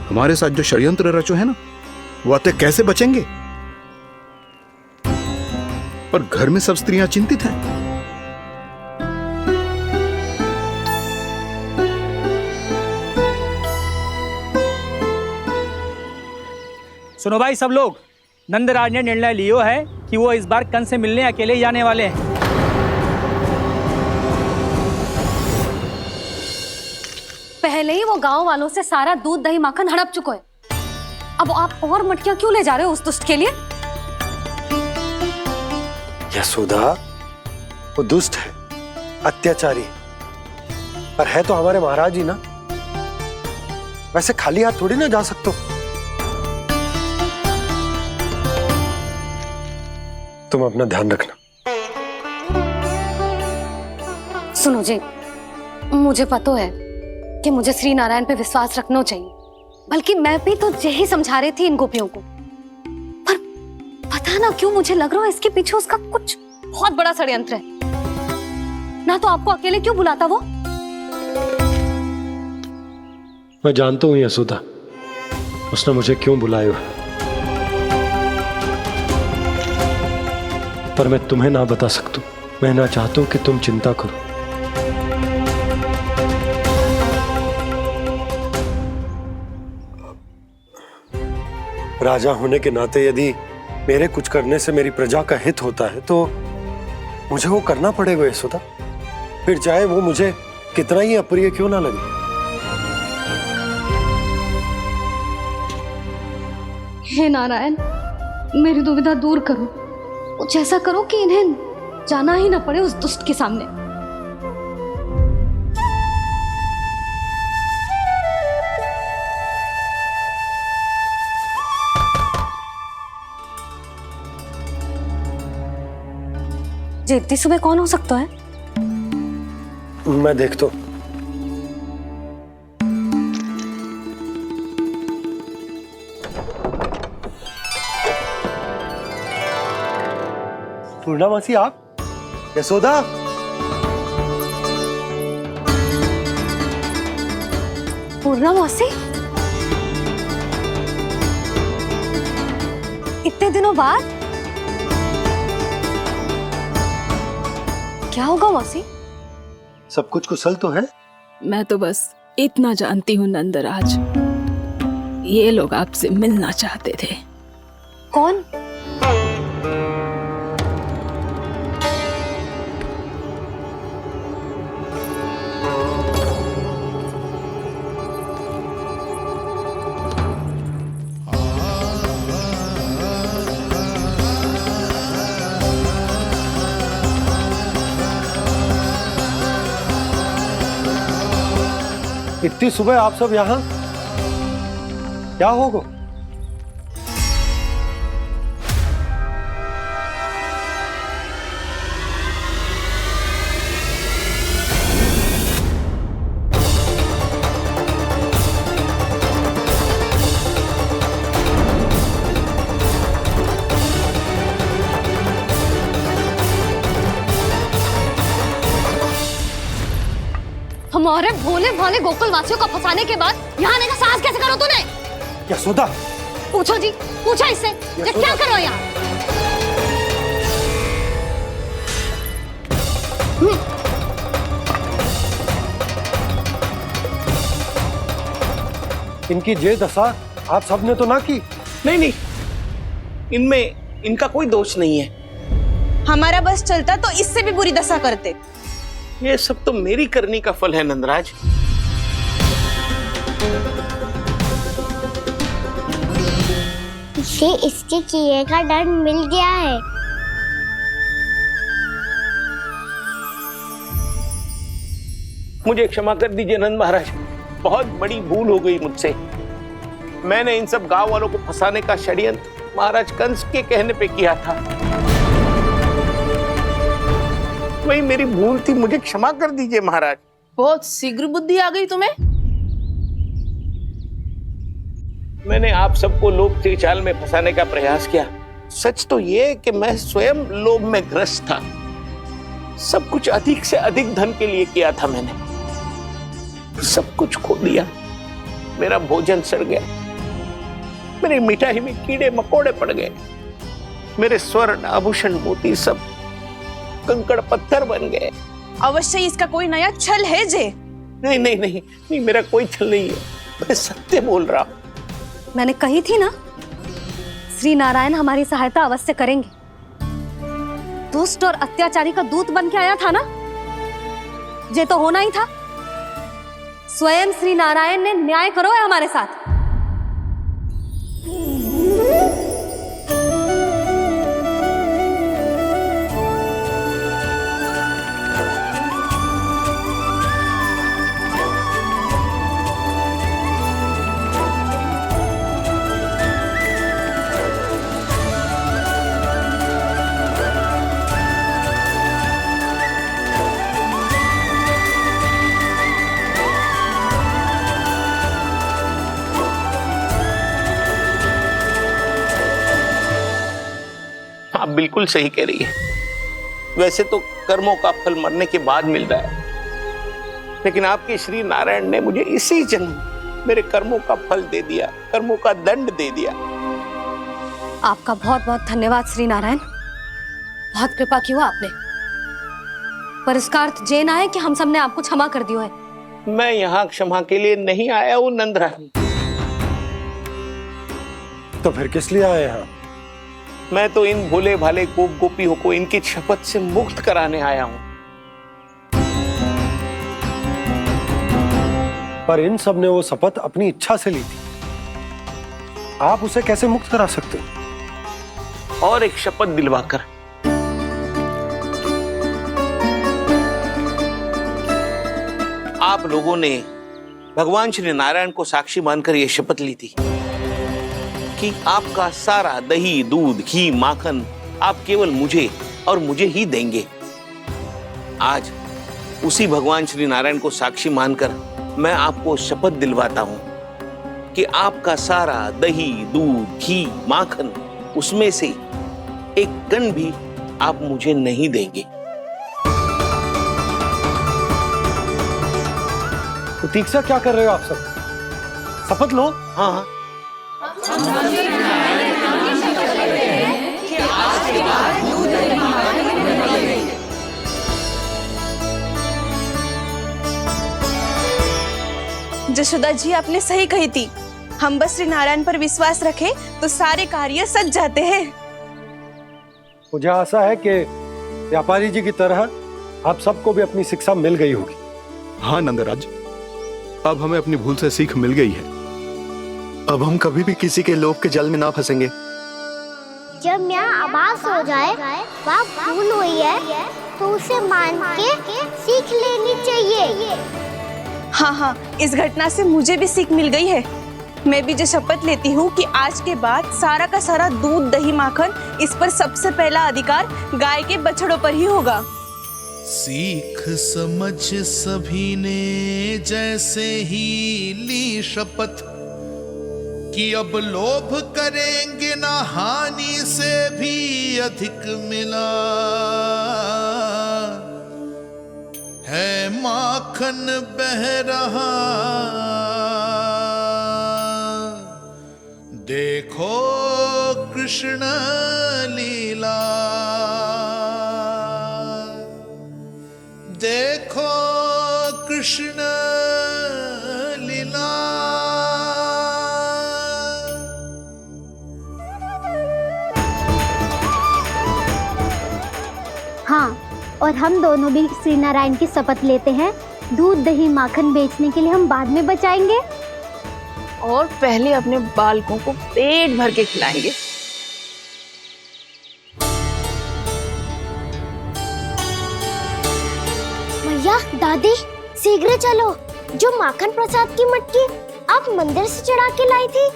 हमारे साथ जो षड्यंत्र रचो है ना, वो आते कैसे बचेंगे? पर घर में सब स्त्रियां चिंतित हैं। सुनो भाई सब लोग, नंदराज ने निर्णय लियो है कि वो इस बार कंस से मिलने अकेले ही आने वाले हैं। पहले ही वो गांव वालों से सारा दूध दही माखन हड़प चुका है। अब आप और मटकियां क्यों ले जा रहे हो उस दुष्ट के लिए? यशोदा, वो दुष्ट है, अत्याचारी, पर है तो हमारे महाराज ही ना। वैसे खाली हाथ थोड़ी ना जा सकते हो। तुम अपना ध्यान रखना। सुनो जी, मुझे पता है कि मुझे श्री नारायण पे विश्वास रखना चाहिए, बल्कि मैं भी तो यही समझा रही थी इन गोपियों को। पर पता ना क्यों मुझे लग रहा है इसके पीछे उसका कुछ बहुत बड़ा षड्यंत्र है। ना तो आपको अकेले क्यों बुलाता वो? मैं जानता हूं यशोदा, उसने मुझे क्यों बुलाया। पर मैं तुम्हें ना बता सकता। मैं ना चाहता हूं कि तुम चिंता करो। राजा होने के नाते यदि मेरे कुछ करने से मेरी प्रजा का हित होता है तो मुझे वो करना पड़ेगा यशोदा, फिर चाहे वो मुझे कितना ही अप्रिय क्यों ना लगे। हे नारायण, मेरी दुविधा दूर करो। कुछ ऐसा करो कि इन्हें जाना ही ना पड़े उस दुष्ट के सामने। जी इतनी सुबह कौन हो सकता है? मैं देखता हूं। पूर्णामासी आप? यशोदा? पूर्णामासी? इतने दिनों बाद? क्या होगा मौसी? सब कुछ कुशल तो है? मैं तो बस इतना जानती हूँ नंदराज, ये लोग आपसे मिलना चाहते थे। कौन? इतनी सुबह आप सब यहाँ? क्या होगा? हमारे भोले भाले गोकुल वासियों को फंसाने के बाद यहाँ आने का साहस कैसे करो तूने? यशोदा! पूछो जी, पूछो इससे, ये क्या करो यहाँ? इनकी जे दशा आप सबने तो ना की। नहीं नहीं, इनमें इनका कोई दोष नहीं है। हमारा बस चलता तो इससे भी बुरी दशा करते। ये सब तो मेरी करनी का फल है नंदराज। इसे इसके किए का डर मिल गया है। मुझे क्षमा कर दीजिए नंद महाराज, बहुत बड़ी भूल हो गई मुझसे। मैंने इन सब गांव वालों को फंसाने का षड्यंत्र महाराज कंस के कहने पे किया था। वही मेरी भूल थी, मुझे क्षमा कर दीजिए महाराज। बहुत शीघ्र बुद्धि आ गई तुम्हें। मैंने आप सबको लोभ के जाल में फंसाने का प्रयास किया। सच तो ये कि मैं स्वयं लोभ में ग्रस्त था। सब कुछ अधिक से अधिक धन के लिए किया था मैंने, सब कुछ खो दिया। मेरा भोजन सड़ गया, मेरी मिठाई में कीड़े मकोड़े पड़ गए, मेरे स्वर्ण आभूषण मोती सब कंकड़ पत्थर बन गए। अवश्य इसका कोई नया छल है जे। नहीं नहीं नहीं नहीं, मेरा कोई छल नहीं है, मैं सत्य बोल रहा हूं। मैंने कही थी ना, श्री नारायण हमारी सहायता अवश्य करेंगे। दुष्ट और अत्याचारी का दूत बन के आया था ना, ये तो होना ही था। स्वयं श्री नारायण ने न्याय करो है हमारे साथ। आप बिल्कुल सही कह रही है। वैसे तो कर्मों का फल मरने के बाद मिल रहा है, लेकिन आपके श्री नारायण ने मुझे इसी जन्म मेरे कर्मों का फल दे दिया, कर्मों का दंड दे दिया। आपका बहुत बहुत धन्यवाद श्री नारायण। बहुत कृपा की हो आपने, पर इसका अर्थ ये ना है कि हम सबने आपको क्षमा कर दियो है। मैं यहाँ क्षमा के लिए नहीं आया हूँ नंदरानी। तो फिर किस लिए आए हैं? मैं तो इन भोले भाले गोप गोपियों को इनकी शपथ से मुक्त कराने आया हूँ। पर इन सब ने वो शपथ अपनी इच्छा से ली थी, आप उसे कैसे मुक्त करा सकते हो? और एक शपथ दिलवाकर। आप लोगों ने भगवान श्री नारायण को साक्षी मानकर यह शपथ ली थी कि आपका सारा दही, दूध, घी, माखन आप केवल मुझे और मुझे ही देंगे। आज उसी भगवान श्री नारायण को साक्षी मानकर मैं आपको शपथ दिलवाता हूं कि आपका सारा दही, दूध, घी, माखन, उसमें से एक कण भी आप मुझे नहीं देंगे। प्रतीक्षा क्या कर रहे हो आप सब? शपथ लो। हाँ, जशोदा जी, आपने सही कही थी। हम बस श्री नारायण पर विश्वास रखें तो सारे कार्य सज जाते हैं। मुझे आशा है कि व्यापारी जी की तरह आप सबको भी अपनी शिक्षा मिल गई होगी। हाँ नंदराज, अब हमें अपनी भूल से सीख मिल गई है। अब हम कभी भी किसी के लोभ के जल में ना फंसेंगे। जब यहाँ आवाज हो जाए वहाँ भूल हुई है तो उसे मान के सीख लेनी चाहिए। हाँ हाँ, इस घटना से मुझे भी सीख मिल गई है। मैं भी जो शपथ लेती हूँ कि आज के बाद सारा का सारा दूध, दही, माखन, इस पर सबसे पहला अधिकार गाय के बछड़ों पर ही होगा। सीख समझ सभी ने जैसे ही ली शपथ कि अब लोभ करेंगे ना हानि से भी अधिक मिला है, माखन बह रहा देखो कृष्ण लीला, देखो कृष्ण लीला। हाँ, और हम दोनों भी श्री नारायण की शपथ लेते हैं, दूध, दही, माखन बेचने के लिए हम बाद में बचाएंगे और पहले अपने बालकों को पेट भर के खिलाएंगे। भैया, दादी, शीघ्र चलो। जो माखन प्रसाद की मटकी आप मंदिर से चढ़ा के लाई थी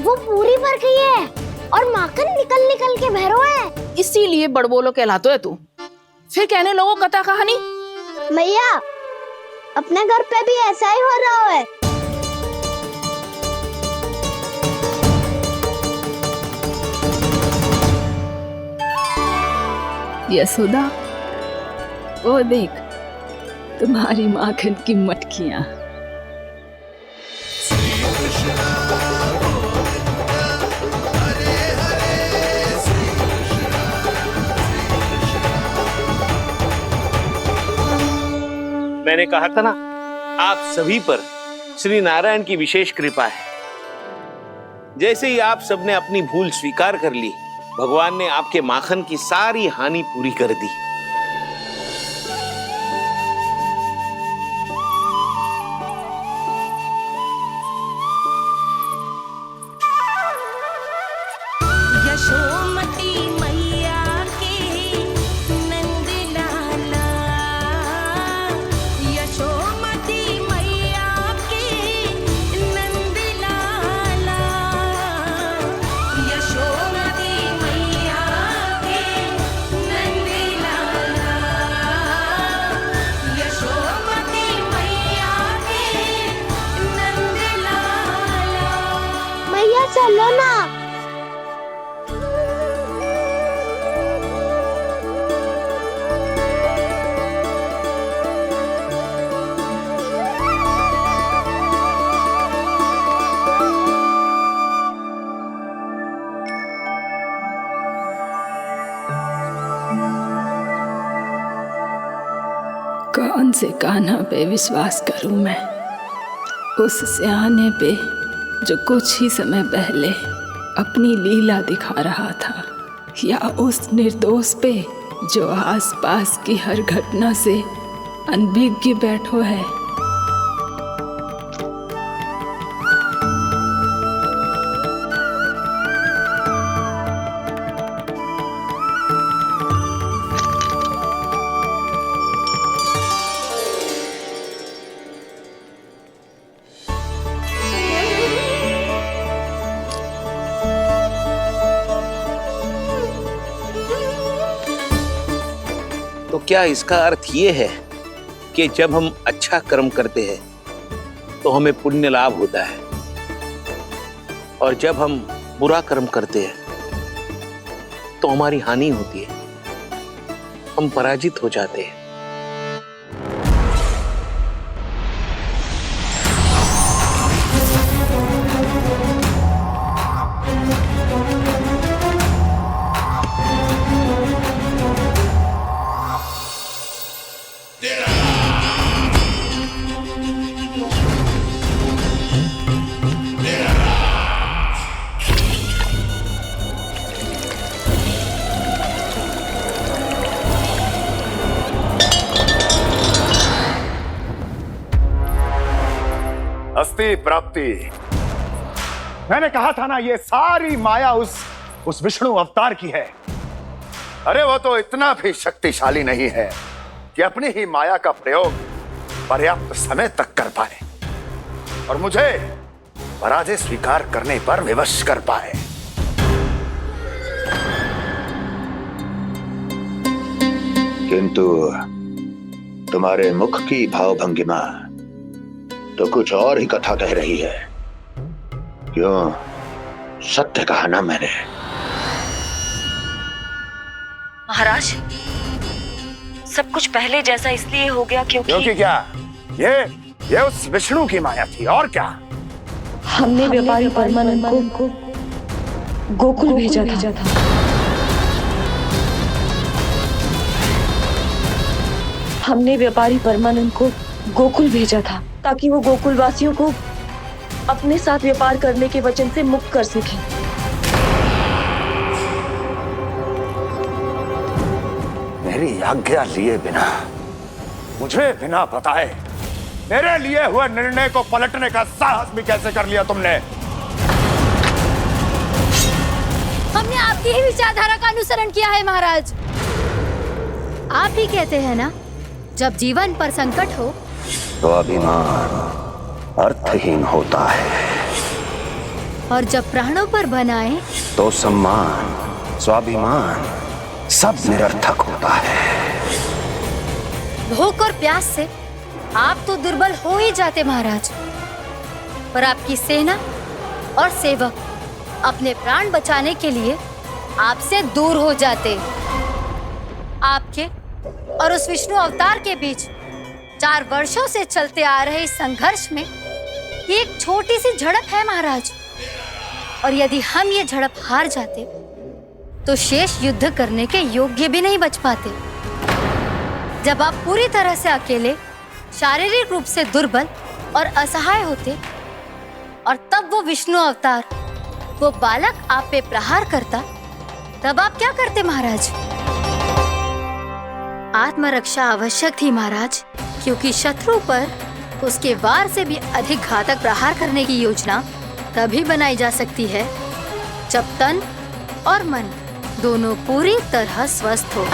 वो पूरी भर गई है और माखन निकल निकल के बह रहा है। इसीलिए बड़बोलो कहलाते है तू। फिर कहने लोगों कथा कहानी। भैया, अपने घर पे भी ऐसा ही हो रहा है। यशोदा, वो देख तुम्हारी माखन की मटकियां। मैंने कहा था ना, आप सभी पर श्री नारायण की विशेष कृपा है। जैसे ही आप सबने अपनी भूल स्वीकार कर ली, भगवान ने आपके माखन की सारी हानि पूरी कर दी। यशोमती मैया की नंद लाला, यशोमती मैया की नंद लाला, यशोमती मैया की नंद लाला, यशोमती मैया की नंद लाला। मैया चलो ना। कौन से कान्हा पे विश्वास करूं मैं? उस सियाने पे जो कुछ ही समय पहले अपनी लीला दिखा रहा था, या उस निर्दोष पे जो आसपास की हर घटना से अनभिज्ञ बैठो है? तो क्या इसका अर्थ ये है कि जब हम अच्छा कर्म करते हैं तो हमें पुण्य लाभ होता है, और जब हम बुरा कर्म करते हैं तो हमारी हानि होती है, हम पराजित हो जाते हैं? अस्ति प्राप्ति। मैंने कहा था ना, ये सारी माया उस विष्णु अवतार की है। अरे वो तो इतना भी शक्तिशाली नहीं है कि अपनी ही माया का प्रयोग पर्याप्त समय तक कर पाए और मुझे पराजय स्वीकार करने पर विवश कर पाए। किंतु तुम्हारे मुख की भावभंगिमा तो कुछ और ही कथा कह रही है। क्यों? सत्य कहा ना मैंने। महाराज, सब कुछ पहले जैसा इसलिए हो गया क्योंकि क्या? ये उस विष्णु की माया थी, और क्या? हमने व्यापारी परमानंद को गोकुल भेजा था। हमने व्यापारी परमानंद को गोकुल भेजा था ताकि वो गोकुल वासियों को अपने साथ व्यापार करने के वचन से मुक्त कर सके। मेरी आज्ञा लिए बिना, मुझे बिना बताए मेरे लिए हुए निर्णय को पलटने का साहस भी कैसे कर लिया तुमने? हमने आपकी ही विचारधारा का अनुसरण किया है महाराज। आप ही कहते हैं ना, जब जीवन पर संकट हो तो अभिमान अर्थहीन होता है, और जब प्राणों पर बनाए तो सम्मान स्वाभिमान सब निरर्थक होता है। भूख और प्यास से आप तो दुर्बल हो ही जाते महाराज, पर आपकी सेना और सेवक अपने प्राण बचाने के लिए आपसे दूर हो जाते। आपके और उस विष्णु अवतार के बीच 4 वर्षों से चलते आ रहे इस संघर्ष में ये एक छोटी सी झड़प है महाराज, और यदि हम ये झड़प हार जाते तो शेष युद्ध करने के योग्य भी नहीं बच पाते। जब आप पूरी तरह से अकेले, शारीरिक रूप से दुर्बल और असहाय होते, और तब वो विष्णु अवतार, वो बालक आप पे प्रहार करता, तब आप क्या करते महाराज? आत्मरक्षा आवश्यक थी महाराज, क्योंकि शत्रु पर उसके वार से भी अधिक घातक प्रहार करने की योजना तभी बनाई जा सकती है जब तन और मन दोनों पूरी तरह स्वस्थ हो।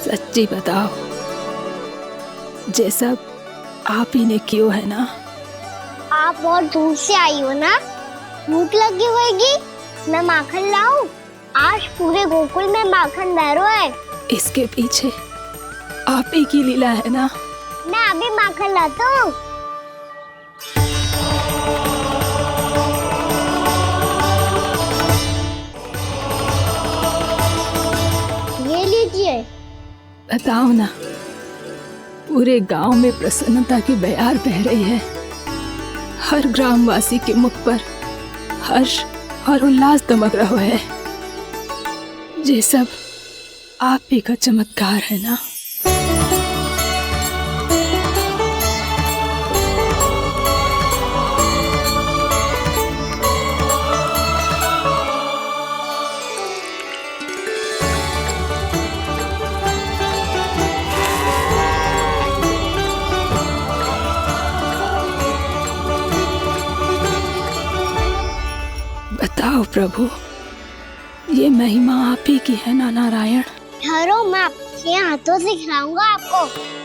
सच्ची बताओ, ये सब आप ही ने क्यों है ना? आप बहुत दूर से आई हो ना, भूख लगी होगी। मैं माखन लाऊं? आज पूरे गोकुल में माखन बह रहा है। इसके पीछे आप ही की लीला है ना? मैं अभी माखन लाता हूँ। ये लीजिए। बताओ ना, पूरे गांव में प्रसन्नता की बयार बह रही है। हर ग्रामवासी के मुख पर हर्ष और उल्लास दमक रहा है। ये सब आप ही का चमत्कार है ना। बताओ प्रभु, ये महिमा आप ही की है ना नारायण? ठहरो, मैं आपके हाथों से खिलाऊंगा आपको।